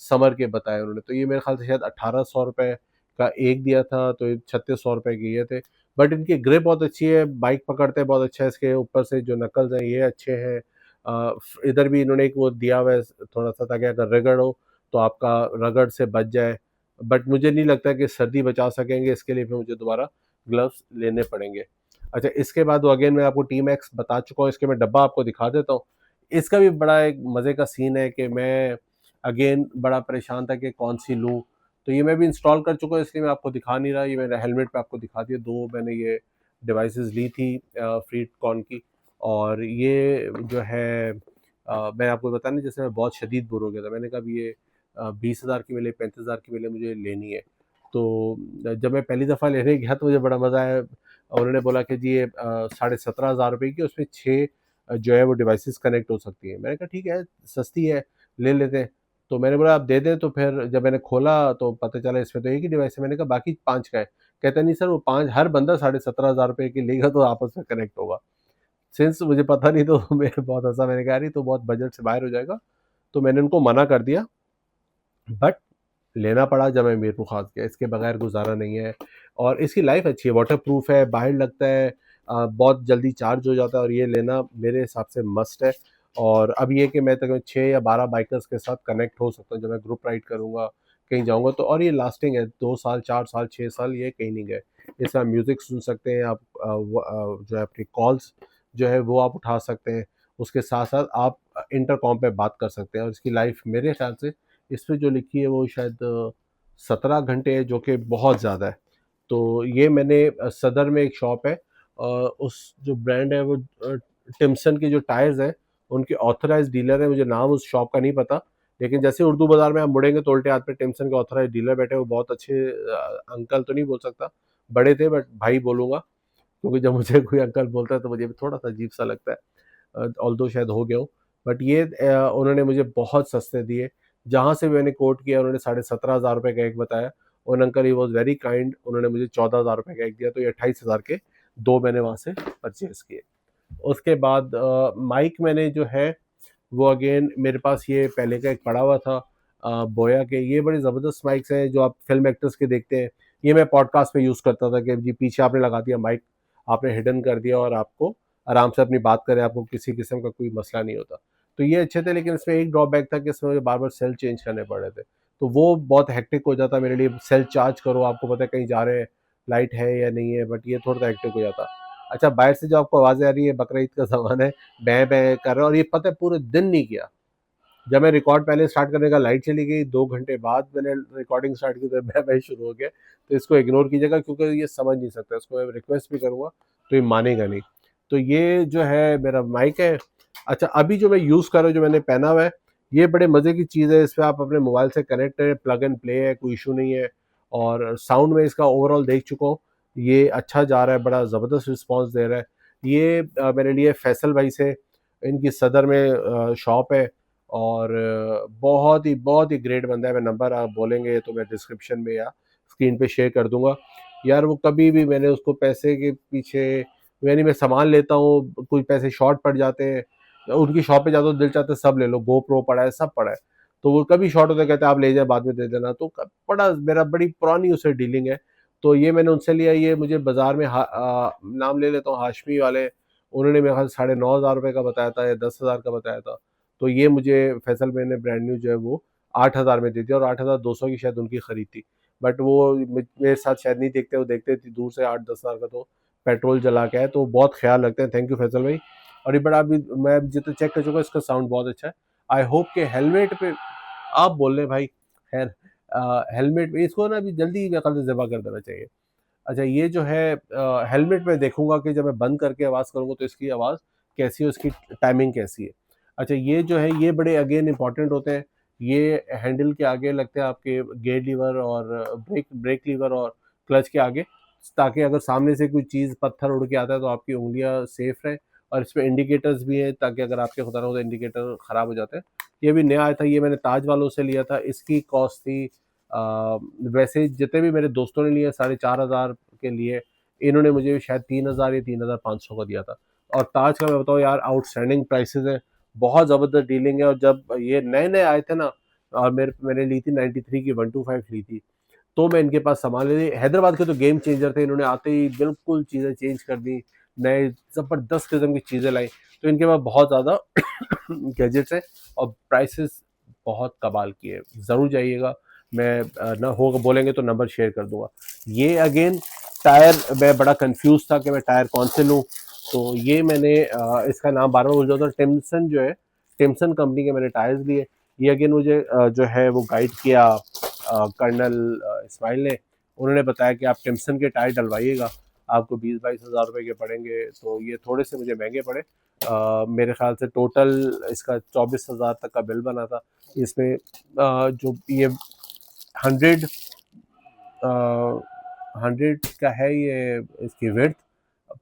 समर के बताए उन्होंने। तो ये मेरे ख़्याल से शायद ₹1800 का एक दिया था, तो ये ₹3600 के ये थे। बट इनकी ग्रिप बहुत अच्छी है, बाइक पकड़ते हैं बहुत अच्छा है, इसके ऊपर से जो नकल्स हैं ये अच्छे हैं। इधर भी इन्होंने एक वो दिया हुआ है थोड़ा-सा, ताकि अगर रगड़ हो तो आपका रगड़ से बच जाए। बट मुझे नहीं लगता कि सर्दी बचा सकेंगे, इसके लिए फिर मुझे दोबारा ग्लव्स लेने पड़ेंगे। अच्छा, इसके बाद वो अगेन मैं आपको टी-मैक्स बता चुका हूँ, इसके मैं डब्बा आपको दिखा देता हूँ। इसका भी बड़ा एक मज़े का सीन है कि मैं अगेन बड़ा परेशान था कि कौन-सी लूँ। तो ये मैं भी इंस्टॉल कर चुका हूँ, इसलिए मैं आपको दिखा नहीं रहा। ये मैंने हेलमेट पे आपको दिखा दिया, 2 मैंने ये डिवाइसेज़ ली थी फ्रीटकॉन की। और ये जो है मैं आपको बताया ना, जैसे मैं बहुत शदीद बोर हो गया था, मैंने कहा अब ये 20,000 की मिले, 35,000 की मिले, मुझे लेनी है। तो जब मैं पहली दफ़ा लेने गया तो मुझे बड़ा मज़ा आया। उन्होंने बोला कि जी ये साढ़े 17,000 रुपए की, उसमें 6 जो है वो डिवाइसेस कनेक्ट हो सकती हैं। मैंने कहा ठीक है, सस्ती है, ले लेते हैं। तो मैंने बोला आप दे दें, तो फिर जब मैंने खोला तो पता चला इसमें तो एक ही डिवाइस है। मैंने कहा बाकी 5 का है? कहता नहीं सर, वो 5 हर बंदा साढ़े 17,000 रुपए की लेगा तो आपस में कनेक्ट होगा। सिंस मुझे पता नहीं, तो मैं बहुत हँसा। मैंने कहा यार ये तो बहुत बजट से बाहर हो जाएगा। तो मैंने उनको मना कर दिया, बट लेना पड़ा जब मैं मीरपुर ख़ास गया, इसके बगैर गुज़ारा नहीं है। और इसकी लाइफ़ अच्छी है, वाटरप्रूफ है, बाहर लगता है, बहुत जल्दी चार्ज हो जाता है, और ये लेना मेरे हिसाब से मस्ट है। और अब ये कि मैं तकरीबन 6 या 12 बाइकर्स के साथ कनेक्ट हो सकता हूँ, जब मैं ग्रुप राइड करूँगा, कहीं जाऊँगा तो। और ये लास्टिंग है, 2 साल, 4 साल, 6 साल, ये कहीं नहीं गए। इससे आप म्यूज़िक सुन सकते हैं, आप जो है अपनी कॉल्स जो है वो आप उठा सकते हैं। उसके साथ-साथ आप इंटरकॉम पे बात कर सकते हैं, और इसकी लाइफ़ मेरे ख़्याल से इस पे जो लिखी है वो शायद 17 घंटे है, जो कि बहुत ज़्यादा है। तो ये मैंने सदर में एक शॉप है, उस जो ब्रांड है वो टिम्सन के जो टायर्स हैं, उनके ऑथराइज़्ड डीलर हैं। मुझे नाम उस शॉप का नहीं पता, लेकिन जैसे उर्दू बाज़ार में आप मुड़ेंगे तो उल्टे हाथ पे टिम्सन के ऑथराइज़्ड डीलर बैठे हैं। वो बहुत अच्छे अंकल तो नहीं बोल सकता, बड़े थे, बट भाई बोलूँगा, क्योंकि जब मुझे कोई अंकल बोलता है तो मुझे भी थोड़ा-सा अजीब-सा लगता है। ऑल्दो शायद हो गया हूँ, बट ये उन्होंने मुझे बहुत सस्ते दिए। जहाँ से भी मैंने कोट किया उन्होंने साढ़े 17,000 रुपए का एक बताया, और uncle he was very kind, उन्होंने मुझे 14,000 रुपए का एक दिया, तो ये 28,000 के 2 मैंने वहाँ से परचेज़ किए। उसके बाद माइक मैंने जो है वो अगेन मेरे पास ये पहले का एक पड़ा हुआ था, बोया के। ये बड़े ज़बरदस्त माइक्स हैं जो आप फ़िल्म एक्टर्स के देखते हैं। ये मैं पॉडकास्ट में यूज़ करता था कि जी पीछे आपने लगा दिया माइक, आपने हिडन कर दिया, और आपको आराम से अपनी बात करें, आपको किसी किस्म का कोई मसला नहीं होता। तो ये अच्छे थे, लेकिन इसमें एक ड्रॉबैक था कि इसमें मुझे बार-बार सेल चेंज करने पड़ रहे थे। तो वो बहुत हेक्टिक हो जाता मेरे लिए, सेल चार्ज करो, आपको पता है कहीं जा रहे हैं, लाइट है या नहीं है, बट ये थोड़ा-सा हेक्टिक हो जाता। अच्छा, बाहर से जो आपको आवाज़ें आ रही है, बकरा ईद का ज़माना है, बैं-बैं कर रहा है, और ये पता है पूरे दिन नहीं किया। जब मैं रिकॉर्ड पहले स्टार्ट करने का, लाइट चली गई, 2 घंटे बाद मैंने रिकॉर्डिंग स्टार्ट की तो बैं-बैं शुरू हो गया। तो इसको इग्नोर कीजिएगा, क्योंकि ये समझ नहीं सकता, इसको मैं रिक्वेस्ट भी करूँगा तो ये मानेगा नहीं। तो ये जो है मेरा माइक है। अच्छा, अभी जो मैं यूज़ कर रहा हूँ, जो मैंने पहना हुआ है, ये बड़े मज़े की चीज़ है, इस पे आप अपने मोबाइल से कनेक्ट है, प्लग एंड प्ले है, कोई इश्यू नहीं है। और साउंड में इसका ओवरऑल देख चुका हूँ, ये अच्छा जा रहा है, बड़ा ज़बरदस्त रिस्पॉन्स दे रहा है। ये मैंने लिए फैसल भाई से, इनकी सदर में शॉप है, और बहुत ही ग्रेट बंदा है। मैं नंबर आप बोलेंगे तो मैं डिस्क्रिप्शन में या स्क्रीन पे शेयर कर दूँगा। यार वो कभी भी, मैंने उसको पैसे के पीछे, यानी मैं सामान लेता हूँ, कुछ पैसे शॉर्ट पड़ जाते हैं, उनकी शॉप पे जाता हूँ, दिल चाहता है सब ले लो, गोप्रो पड़ा है, सब पड़ा है। तो वो कभी शॉर्ट होता है, कहते हैं आप ले जाएँ, बाद में दे देना। तो बड़ा मेरा बड़ी पुरानी उससे डीलिंग है। तो ये मैंने उनसे लिया, ये मुझे बाज़ार में नाम ले लेता हूँ, हाशमी वाले, उन्होंने मेरे ख़्याल साढ़े 9,000 रुपए का बताया था या 10,000 का बताया था। तो ये मुझे फैसल भाई ने ब्रांड न्यू जो है वो 8,000 में दी थी, और 8,200 की शायद उनकी खरीद थी। बट वो मेरे साथ शायद नहीं देखते, वो देखते थे दूर से 8-10 हज़ार का, तो पेट्रोल जला के है, तो बहुत ख्याल रखते हैं। थैंक यू फैसल भाई। और ये बड़ा अभी मैं जितना चेक कर चुका, इसका साउंड बहुत अच्छा है। आई होप के हेलमेट पे आप बोल रहे भाई, खैर हेलमेट पे इसको ना अभी जल्दी मेरे ख्याल से ज़िबा कर देना चाहिए। अच्छा, ये जो है हेलमेट में देखूँगा कि जब मैं बंद करके आवाज़ करूँगा तो इसकी आवाज़ कैसी है, उसकी टाइमिंग कैसी है। अच्छा, ये जो है ये बड़े अगेन इम्पोर्टेंट होते हैं। ये हैंडल के आगे लगते हैं आपके, गियर लीवर और ब्रेक ब्रेक लीवर और क्लच के आगे, ताकि अगर सामने से कोई चीज़, पत्थर उड़ के आता है तो आपकी उँगलियाँ सेफ रहें। और इसमें इंडिकेटर्स भी हैं, ताकि अगर आपके खुदा ना खास्ता इंडिकेटर ख़राब हो जाते हैं। ये भी नया आया था, ये मैंने ताज वालों से लिया था, इसकी कॉस्ट थी वैसे जितने भी मेरे दोस्तों ने लिए 4,500 के लिए, इन्होंने मुझे शायद 3,000 या 3,500 का दिया था। और ताज का मैं बताऊँ यार, आउटस्टैंडिंग प्राइसेस हैं, बहुत ज़बरदस्त डीलिंग है। और जब ये नए-नए आए थे ना, और मैंने ली थी 93 की 125 ली थी, तो मैं इनके पास सामान ले ली। हैदराबाद के तो गेम चेंजर थे, इन्होंने आते ही बिल्कुल चीज़ें चेंज कर दी, नए ज़बरदस्त किस्म की चीज़ें लाई। तो इनके पास बहुत ज़्यादा गैजेट्स हैं, और प्राइसेस बहुत कमाल की है। ज़रूर जाइएगा, मैं ना होगा बोलेंगे तो नंबर शेयर कर दूँगा। ये अगेन टायर, मैं बड़ा कन्फ्यूज़ था कि मैं टायर कौन से लूँ, तो ये मैंने इसका नाम बार-बार भूल जाता हूँ, टिम्सन जो है, टिम्सन कंपनी के मैंने टायर्स लिए। ये अगेन मुझे जो है वो गाइड किया कर्नल इस्माइल ने। उन्होंने बताया कि आप टिम्सन के टायर डलवाइएगा, आपको 20-22 हज़ार रुपए के पड़ेंगे। तो ये थोड़े से मुझे महँगे पड़े। मेरे ख़्याल से टोटल इसका 24,000 तक का बिल बना था। इसमें जो ये 100 100 का है, ये इसकी विड्थ,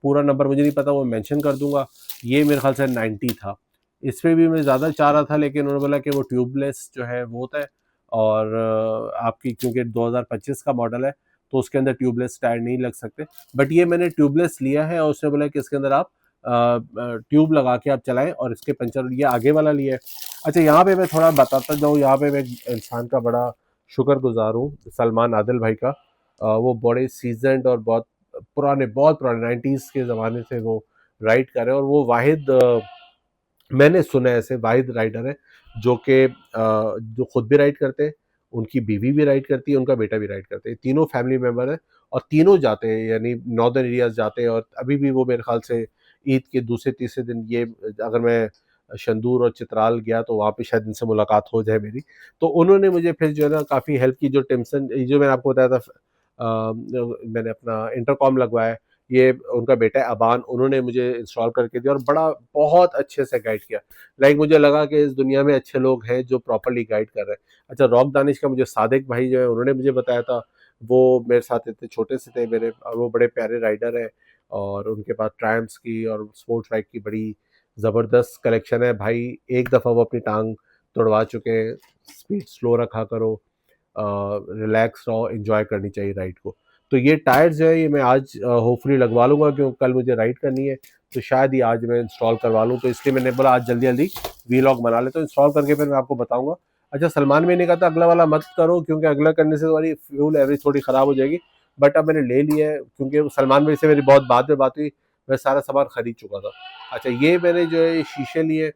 पूरा नंबर मुझे नहीं पता, वो मेंशन कर दूंगा। ये मेरे ख्याल से 90 था। इस पे भी मैं ज़्यादा चाह रहा था, लेकिन उन्होंने बोला कि वो ट्यूबलेस जो है वो होता है, और आपकी क्योंकि 2025 का मॉडल है, तो उसके अंदर ट्यूबलेस टायर नहीं लग सकते। बट ये मैंने ट्यूबलेस लिया है, और उसने बोला कि इसके अंदर आप ट्यूब लगा के आप चलाएं, और इसके पंचर, ये आगे वाला लिया है। अच्छा, यहाँ पे मैं थोड़ा बताता जाऊँ, यहाँ पे मैं एक इंसान का बड़ा शुक्रगुजार हूँ, सलमान आदिल भाई का। वो बड़े सीजनड और बहुत पुराने 90s के ज़माने से वो राइड कर रहे हैं, और वो वाहिद मैंने सुना है ऐसे वाहिद राइडर है जो कि जो खुद भी राइड करते हैं, उनकी बीवी भी राइड करती है, उनका बेटा भी राइड करते हैं, तीनों फैमिली मेम्बर हैं, और तीनों जाते हैं, यानी नॉर्दर्न एरियाज जाते हैं। और अभी भी वो मेरे ख्याल से ईद के दूसरे तीसरे दिन, ये अगर मैं शंदूर और चित्राल गया तो वहाँ पे शायद इनसे मुलाकात हो जाए मेरी। तो उन्होंने मुझे फिर जो है ना काफ़ी हेल्प की। जो टिम्सन, जो मैंने आपको बताया था, मैंने अपना इंटरकॉम लगवाया है, ये उनका बेटा है अबान, उन्होंने मुझे इंस्टॉल करके दिया, और बड़ा बहुत अच्छे से गाइड किया। लाइक मुझे लगा कि इस दुनिया में अच्छे लोग हैं जो प्रॉपर्ली गाइड कर रहे हैं। अच्छा, रॉक दानिश का मुझे सादिक भाई जो है, उन्होंने मुझे बताया था, वो मेरे साथ इतने छोटे से थे मेरे, और वो बड़े प्यारे राइडर हैं, और उनके पास ट्रायम्फ्स की और स्पोर्ट्स बाइक की बड़ी ज़बरदस्त कलेक्शन है भाई। एक दफ़ा वो अपनी टांग तोड़वा चुके हैं। स्पीड स्लो रखा करो, रिलैक्स रहो, एंजॉय करनी चाहिए राइड को। तो ये टायर्स जो है, ये मैं आज होपफुली लगवा लूँगा, क्योंकि कल मुझे राइड करनी है, तो शायद ये आज मैं इंस्टॉल करवा लूँ। तो इसलिए मैंने बोला आज जल्दी जल्दी वीलॉग बना लेता हूँ, इंस्टॉल करके फिर मैं आपको बताऊँगा। अच्छा, सलमान मैंने कहा था अगला वाला मत करो, क्योंकि अगला करने से तुम्हारी फ्यूल एवरेज थोड़ी ख़राब हो जाएगी। बट अब मैंने ले लिया है, क्योंकि सलमान भाई से मेरी बहुत बाद में बात हुई, मैं सारा सामान खरीद चुका था। अच्छा, ये मैंने जो है शीशे लिए,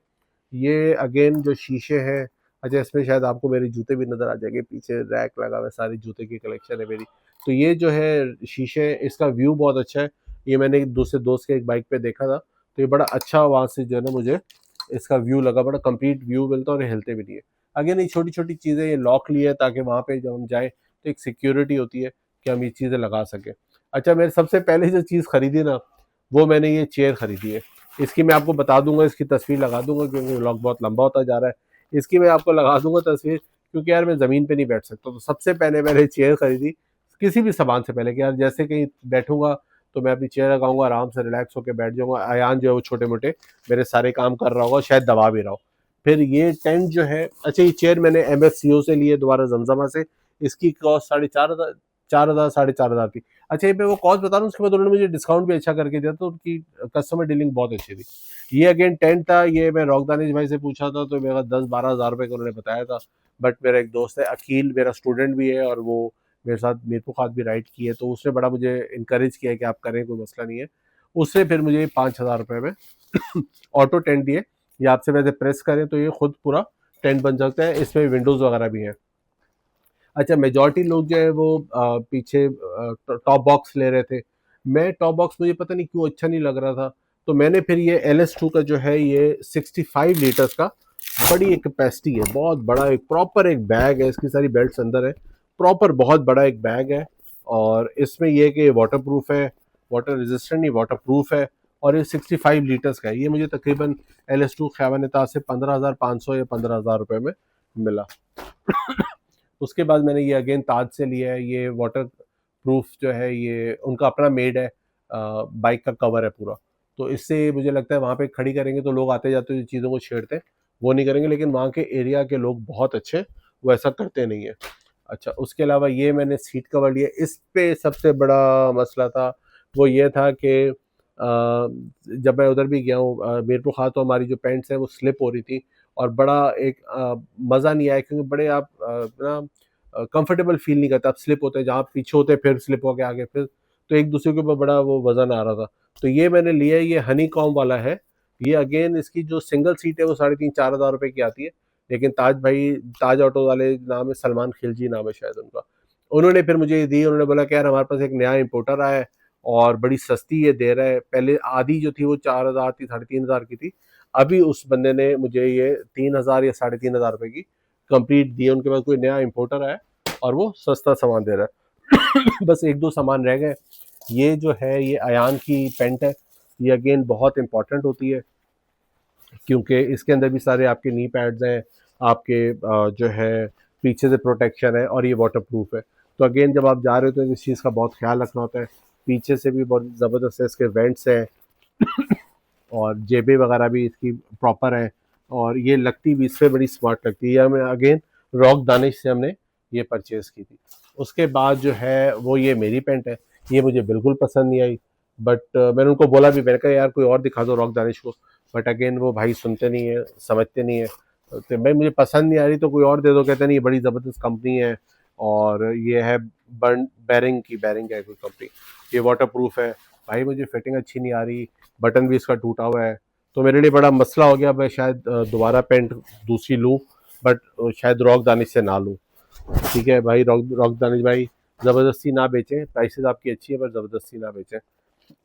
ये अगेन जो शीशे हैं, अच्छा इसमें शायद आपको मेरे जूते भी नज़र आ जाएँगे, पीछे रैक लगा हुआ है, सारी जूते की कलेक्शन है मेरी। तो ये जो है शीशे, इसका व्यू बहुत अच्छा है। ये मैंने एक दूसरे दोस्त के एक बाइक पे देखा था, तो ये बड़ा अच्छा वहाँ से जो है ना मुझे इसका व्यू लगा, बड़ा कंप्लीट व्यू मिलता है और ये हिलते भी नहीं है। अगेन ये छोटी-छोटी चीज़ें, ये लॉक लिए है ताकि वहाँ पे जब हम जाएँ तो एक सिक्योरिटी होती है कि हम ये चीज़ें लगा सकें। अच्छा, मैंने सबसे पहले जो चीज़ खरीदी ना, वो मैंने ये चेयर खरीदी है। इसकी मैं आपको बता दूँगा, इसकी तस्वीर लगा दूँगा क्योंकि व्लॉग बहुत लंबा होता जा रहा है। इसकी मैं आपको लगा दूँगा तस्वीर, क्योंकि यार मैं ज़मीन पे नहीं बैठ सकता। तो सबसे पहले मैंने चेयर खरीदी, किसी भी सामान से पहले कि यार जैसे कहीं बैठूँगा तो मैं अपनी चेयर लगाऊँगा, आराम से रिलैक्स होके बैठ जाऊँगा। अयान जो है वो छोटे-मोटे मेरे सारे काम कर रहा होगा, शायद दबा भी रहा हो। फिर ये टेंट जो है, अच्छा ये चेयर मैंने एमएफसीओ से ली है, दोबारा ज़मज़मा से। इसकी कॉस्ट 4,500 4,000 साढ़े 4,000 थी। अच्छा ये मैं वो कॉस्ट बता रहा हूँ, उसके बाद उन्होंने मुझे डिस्काउंट भी अच्छा करके दिया, तो उनकी कस्टमर डीलिंग बहुत अच्छी थी। ये अगेन टेंट था, ये मैं रॉक दानिश भाई से पूछा था तो मेरा 10-12 हज़ार रुपए का उन्होंने बताया था। बट मेरा एक दोस्त है अकील, मेरा स्टूडेंट भी है और वो मेरे साथ मीरपुर खात भी राइड की है, तो उसने बड़ा मुझे इनकरेज किया कि आप करें, कोई मसला नहीं है। उससे फिर मुझे 5,000 रुपए में ऑटो टेंट दिए। ये आपसे वैसे प्रेस करें तो ये खुद पूरा टेंट बन सकता है, इसमें विंडोज वगैरह भी हैं। अच्छा, मेजॉरिटी लोग जो है वो पीछे टॉप बॉक्स ले रहे थे। मैं टॉप बॉक्स, मुझे पता नहीं क्यों अच्छा नहीं लग रहा था, तो मैंने फिर ये LS2 का जो है ये 65 लीटर्स का, बड़ी एक कैपेसिटी है, बहुत बड़ा एक प्रॉपर एक बैग है, इसकी सारी बेल्ट्स अंदर है, प्रॉपर बहुत बड़ा एक बैग है। और इसमें ये है कि वाटर प्रूफ है, वाटर रेजिस्टेंट नहीं, वाटर प्रूफ है। और ये 65 लीटर्स का है। ये मुझे तकरीबन LS2 ख़ैबर ताज से 15,500 या 15,000 रुपए में मिला। उसके बाद मैंने ये अगेन ताज से लिया है, ये वाटर प्रूफ जो है, ये उनका अपना मेड है, बाइक का कवर है पूरा। तो इससे मुझे लगता है वहाँ पे खड़ी करेंगे तो लोग आते जाते चीज़ों को छेड़ते हैं, वो नहीं करेंगे, लेकिन वहाँ के एरिया के लोग बहुत अच्छे, वो ऐसा करते नहीं है। अच्छा, उसके अलावा ये मैंने सीट कवर लिया, इस पे सबसे बड़ा मसला था, वो ये था कि जब मैं उधर भी गया हूँ मीरपुर खां, तो हमारी जो पैंट्स हैं वो स्लिप हो रही थी और बड़ा एक मज़ा नहीं आया, क्योंकि बड़े आप ना कंफर्टेबल फील नहीं करते, आप स्लिप होते हैं, जहाँ आप पीछे होते हैं फिर स्लिप होके आगे फिर, तो एक दूसरे के ऊपर बड़ा वो वजन आ रहा था। तो ये मैंने लिया है, ये हनी कॉम वाला है। ये अगेन इसकी जो सिंगल सीट है वो 3,500-4,000 रुपए की आती है, लेकिन ताज भाई, ताज ऑटो वाले, नाम है सलमान खिलजी नाम है शायद उनका, उन्होंने फिर मुझे ये दी। उन्होंने बोला कि यार हमारे पास एक नया इम्पोर्टर आया है और बड़ी सस्ती ये दे रहा है, पहले आधी जो थी वो 4,000 थी, 3,500 की थी, अभी उस बंदे ने मुझे ये 3,000 या 3,500 रुपए की कंप्लीट दी है। उनके पास कोई नया इम्पोर्टर आया और वो सस्ता सामान दे रहा है। बस एक दो सामान रह गए। ये जो है ये अयान की पेंट है, ये अगेन बहुत इंपॉर्टेंट होती है, क्योंकि इसके अंदर भी सारे आपके नी पैड्स हैं, आपके जो है पीछे से प्रोटेक्शन है और ये वाटर प्रूफ है। तो अगेन जब आप जा रहे हो तो इस चीज़ का बहुत ख्याल रखना होता है। पीछे से भी बहुत ज़बरदस्त है, इसके वेंट्स हैं और जेबें वगैरह भी इसकी प्रॉपर हैं, और ये लगती भी इस पे बड़ी स्मार्ट लगती है। ये हमें अगेन रॉक दानिश से हमने ये परचेज़ की थी। उसके बाद जो है वो ये मेरी पैंट है, ये मुझे बिल्कुल पसंद नहीं आई, बट मैंने उनको बोला भी, मैंने कहा यार कोई और दिखा दो रॉक दानिश को, बट अगेन वो भाई सुनते नहीं है, समझते नहीं है। तो भाई मुझे पसंद नहीं आ रही तो कोई और दे दो, कहते नहीं ये बड़ी ज़बरदस्त कंपनी है और ये है बर्न बैरिंग की, बैरिंग है कोई कंपनी, ये वाटर प्रूफ है। भाई मुझे फिटिंग अच्छी नहीं आ रही, बटन भी इसका टूटा हुआ है, तो मेरे लिए बड़ा मसला हो गया। मैं शायद दोबारा पेंट दूसरी लूँ, बट शायद रॉक दानिश से ना लूँ। ठीक है भाई, रॉक रॉक दानिश भाई, ज़बरदस्ती ना बेचें, प्राइसेस आपकी अच्छी है पर ज़बरदस्ती ना बेचें।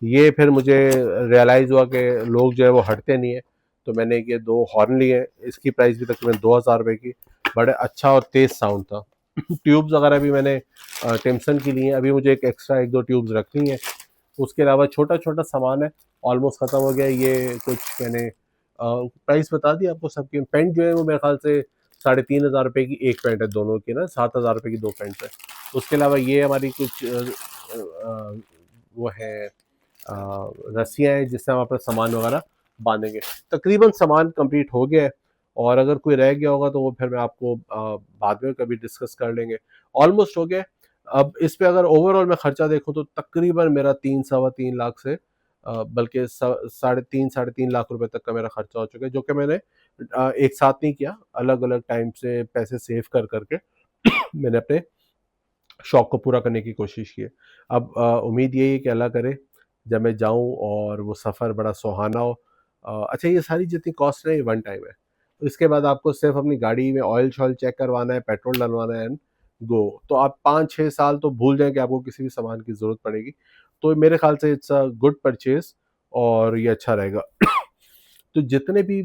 ये फिर मुझे रियलाइज़ हुआ कि लोग जो है वो हटते नहीं है, तो मैंने ये दो हॉर्न लिए, इसकी प्राइस भी तकरीबन 2,000 रुपये की, बड़े अच्छा और तेज़ साउंड था। ट्यूब्स वगैरह भी मैंने टिम्सन की ली हैं, अभी मुझे एक एक्स्ट्रा एक दो ट्यूब्स रखनी है। उसके अलावा छोटा छोटा सामान है, ऑलमोस्ट ख़त्म हो गया। ये कुछ मैंने प्राइस बता दी आपको सबकी। पेंट जो है वो मेरे ख्याल से 3,500 रुपये की एक पेंट है, दोनों की ना 7,000 रुपये की दो पेंट्स है। उसके अलावा ये हमारी कुछ वो है रस्सियाँ हैं जिससे हम अपना सामान वगैरह बांधेंगे। तकरीबन सामान कंप्लीट हो गया है, और अगर कोई रह गया होगा तो वो फिर मैं आपको बाद में कभी डिस्कस कर लेंगे। ऑलमोस्ट हो गया है। अब इस पे अगर ओवरऑल मैं खर्चा देखूँ तो तकरीबन मेरा 3 सवा 3 लाख से बल्कि साढ़े तीन लाख रुपए तक का मेरा खर्चा हो चुका है, जो कि मैंने एक साथ नहीं किया, अलग अलग टाइम से पैसे सेव कर करके मैंने अपने शौक को पूरा करने की कोशिश की है। अब उम्मीद यही है कि अल्लाह करे जब मैं जाऊँ और वो सफ़र बड़ा सुहाना हो। अच्छा, ये सारी जितनी कॉस्ट है ये वन टाइम है। इसके बाद आपको सिर्फ़ अपनी गाड़ी में ऑयल-शॉयल चेक करवाना है, पेट्रोल डलवाना है एंड गो। तो आप 5-6 साल तो भूल जाएँ कि आपको किसी भी सामान की ज़रूरत पड़ेगी। तो मेरे ख़्याल से इट्स अ गुड परचेज़ और ये अच्छा रहेगा। तो जितने भी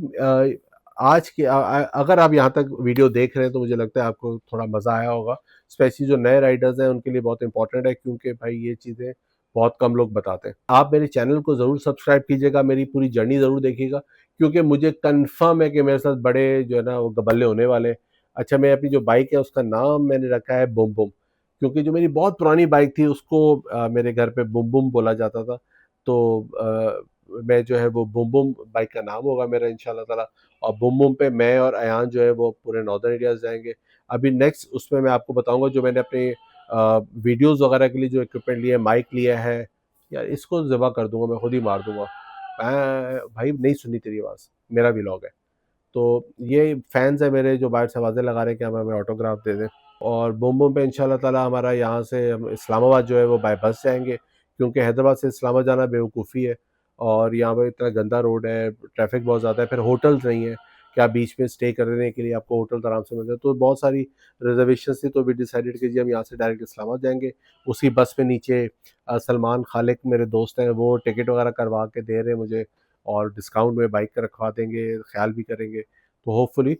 आज के अगर आप यहाँ तक वीडियो देख रहे हैं तो मुझे लगता है आपको थोड़ा मज़ा आया होगा। स्पेशली जो नए राइडर्स हैं उनके लिए बहुत इंपॉर्टेंट है, क्योंकि भाई ये चीज़ें बहुत कम लोग बताते हैं। आप मेरे चैनल को ज़रूर सब्सक्राइब कीजिएगा, मेरी पूरी जर्नी ज़रूर देखिएगा, क्योंकि मुझे कन्फर्म है कि मेरे साथ बड़े जो है ना वो गबल्ले होने वाले हैं। अच्छा, मैं अपनी जो बाइक है उसका नाम मैंने रखा है बूम बूम, क्योंकि जो मेरी बहुत पुरानी बाइक थी उसको मेरे घर पे बूम बूम बोला जाता था। तो मैं जो है वो बूम बूम बाइक का नाम होगा मेरा इंशाल्लाह ताला। और बूम बूम पे मैं और अयान जो है वो पूरे नॉर्दर्न एरियाज़ जाएँगे। अभी नेक्स्ट उसमें मैं आपको बताऊँगा जो मैंने अपने वीडियोज़ वगैरह के लिए जो इक्विपमेंट लिया है, माइक लिया है, यार इसको ज़िबा कर दूँगा, मैं खुद ही मार दूँगा। मैं भाई नहीं सुननी तेरी आवाज़, मेरा व्लॉग है। तो ये फैन्स हैं मेरे जो बाहर से आवाज़ें लगा रहे हैं कि आप हमें ऑटोग्राफ दे दें। और बूम बूम पे इंशाल्लाह ताला हमारा यहाँ से हम इस्लामाबाद जो है वो बाय बस जाएँगे, क्योंकि हैदराबाद से इस्लामाबाद जाना बेवकूफ़ी है। और यहाँ पे इतना गंदा रोड है, ट्रैफ़िक बहुत ज़्यादा है, फिर होटल्स नहीं है कि आप बीच में स्टे करने के लिए आपको होटल्स आराम से मिल जाए। तो बहुत सारी रिज़र्वेशंस थी, तो वी डिसाइडेड कि जी हम यहाँ से डायरेक्ट इस्लामाबाद जाएँगे। उसी बस में नीचे सलमान खालिक मेरे दोस्त हैं, वो टिकट वगैरह करवा के दे रहे हैं मुझे और डिस्काउंट में बाइक रखवा देंगे, ख़्याल भी करेंगे। तो होपफुली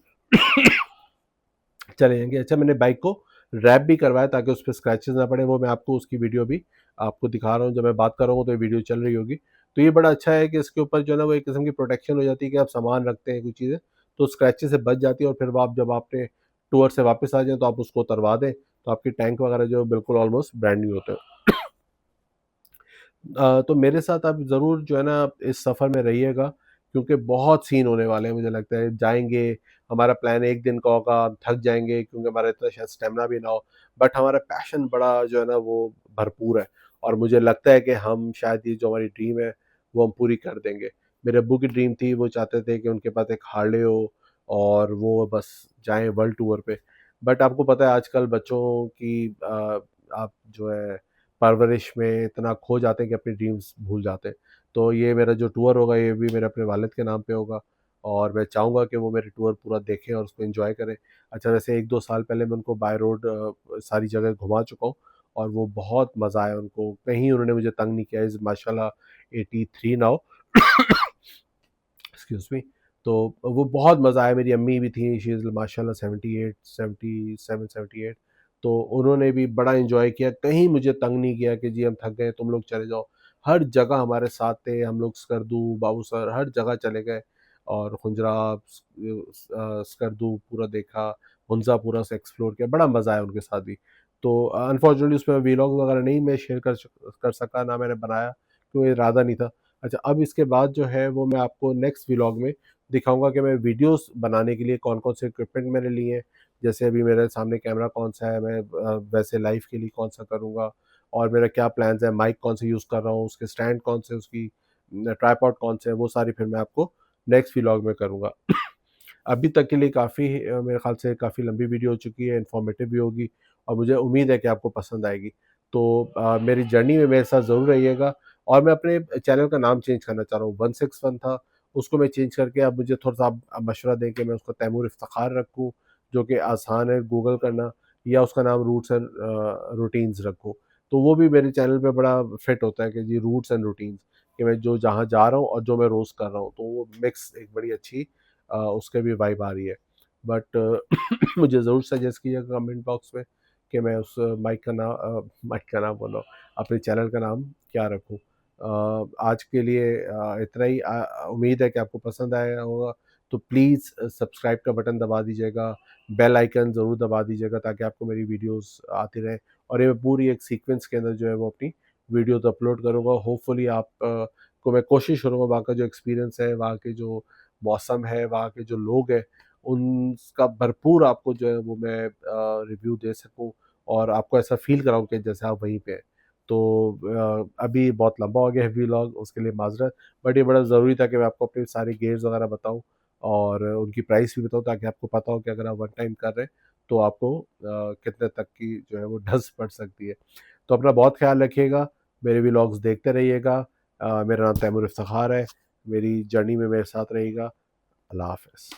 चले जाएँगे। अच्छा, मैंने बाइक को रैप भी करवाया ताकि उस पे स्क्रैचेज़ ना पड़े, वो मैं आपको उसकी वीडियो भी आपको दिखा रहा हूँ, जब मैं बात कर रहा हूँ तो ये वीडियो चल रही होगी। तो ये बड़ा अच्छा है कि इसके ऊपर जो है ना वो एक किस्म की प्रोटेक्शन हो जाती है कि आप सामान रखते हैं, कुछ चीज़ें, तो स्क्रैचेज़ से बच जाती है और फिर वो आप जब आपने टूर से वापस आ जाएँ तो आप उसको उतरवा दें, तो आपकी टैंक वगैरह जो है बिल्कुल ऑलमोस्ट ब्रांड न्यू होते हैं। तो मेरे साथ आप ज़रूर जो है ना इस सफ़र में रहिएगा, क्योंकि बहुत सीन होने वाले हैं मुझे लगता है। जाएँगे, हमारा प्लान 1 दिन का होगा, हम थक जाएँगे क्योंकि हमारा इतना शायद स्टैमिना भी ना हो, बट हमारा पैशन बड़ा जो है ना वो भरपूर है और मुझे लगता है कि हम शायद ये जो हमारी ड्रीम है, वो हम पूरी कर देंगे। मेरे अब्बू की ड्रीम थी, वो चाहते थे कि उनके पास एक हार्ले हो और वो बस जाएँ वर्ल्ड टूर पे। बट आपको पता है आजकल बच्चों की आप जो है परवरिश में इतना खो जाते हैं कि अपनी ड्रीम्स भूल जाते हैं। तो ये मेरा जो टूर होगा ये भी मेरे अपने वालिद के नाम पे होगा और मैं चाहूँगा कि वो मेरे टूर पूरा देखें और उसको एन्जॉय करें। अच्छा, वैसे 1-2 साल पहले मैं उनको बाय रोड सारी जगह घुमा चुका हूँ और वो बहुत मज़ा आया उनको। कहीं उन्होंने मुझे तंग नहीं किया। इज़ माशाल्लाह 83 नाउ। Excuse me. तो वो बहुत मज़ा आया, मेरी अम्मी भी थी, शी इज़ माशाल्लाह 78, 77, 78। तो उन्होंने भी बड़ा एन्जॉय किया, कहीं मुझे तंग नहीं किया कि जी हम थक गए, तुम लोग चले जाओ। हर जगह हमारे साथ थे, हम लोग स्कर्दू, बाबूसर हर जगह चले गए और खुंजरा, स्कर्दू पूरा देखा, हुंज़ा पूरा से एक्सप्लोर किया, बड़ा मज़ा आया उनके साथ भी। तो अनफॉर्चुनेटली उसमें व्लॉग वगैरह नहीं मैं शेयर कर सका, ना मैंने बनाया, क्योंकि इरादा नहीं था। अच्छा, अब इसके बाद जो है वो मैं आपको नेक्स्ट व्लॉग में दिखाऊँगा कि मैं वीडियोज़ बनाने के लिए कौन-कौन से इक्विपमेंट मैंने लिए हैं। जैसे अभी मेरे सामने कैमरा कौन-सा है, मैं वैसे लाइव के लिए कौन-सा करूँगा और मेरा क्या प्लान्स है, माइक कौन-सा यूज़ कर रहा हूँ, उसके स्टैंड कौन से, उसकी ट्राइपॉड कौन से है, वो सारी फिर मैं आपको नेक्स्ट व्लॉग में करूँगा। अभी तक के लिए काफ़ी मेरे ख़्याल से काफ़ी लंबी वीडियो हो चुकी है, इन्फॉर्मेटिव भी होगी और मुझे उम्मीद है कि आपको पसंद आएगी। तो मेरी जर्नी में मेरे साथ ज़रूर रहिएगा और मैं अपने चैनल का नाम चेंज करना चाह रहा हूँ। 161 था, उसको मैं चेंज करके अब मुझे थोड़ा-सा आप मशवरा दें कि मैं उसको तैमूर इफ्तिखार रखूँ, जो कि आसान है गूगल करना, या उसका नाम रूट्स एंड रूटीन्स रखूँ। तो वो भी मेरे चैनल पे बड़ा फिट होता है कि जी रूट्स एंड रूटीन्स, कि मैं जो जहाँ जा रहा हूँ और जो मैं रोज़ कर रहा हूँ, तो वो मिक्स एक बड़ी अच्छी उसके भी वाइब आ रही है। बट मुझे ज़रूर सजेस्ट कीजिएगा कमेंट बॉक्स में कि मैं उस माइक का नाम बोल रहा हूँ, अपने चैनल का नाम क्या रखूँ। आज के लिए इतना ही। उम्मीद है कि आपको पसंद आया होगा, तो प्लीज़ सब्सक्राइब का बटन दबा दीजिएगा, बेल आइकन ज़रूर दबा दीजिएगा ताकि आपको मेरी वीडियोज़ आती रहें और ये मैं पूरी एक सीक्वेंस के अंदर जो है वो अपनी वीडियोज़ अपलोड करूँगा। होपफुली आप को मैं कोशिश करूँगा वहाँ का जो एक्सपीरियंस है, वहाँ के जो मौसम है, वहाँ के जो लोग हैं, उनका भरपूर आपको जो है वो मैं रिव्यू दे सकूँ और आपको ऐसा फ़ील कराऊँ कि जैसे आप वहीं पे हैं। तो अभी बहुत लंबा हो गया है व्लॉग, उसके लिए माज़रत, बट ये बड़ा ज़रूरी था कि मैं आपको अपने सारे गियर्स वगैरह बताऊँ और उनकी प्राइस भी बताऊँ ताकि आपको पता हो कि अगर आप वन टाइम कर रहे हैं, तो आपको कितने तक की जो है वो डज़ पड़ सकती है। तो अपना बहुत ख़्याल रखिएगा, मेरे व्लॉग्स देखते रहिएगा। मेरा नाम तैमूर इफ्तिखार है, मेरी जर्नी में मेरे साथ रहिएगा। अल्लाह हाफ़िज़।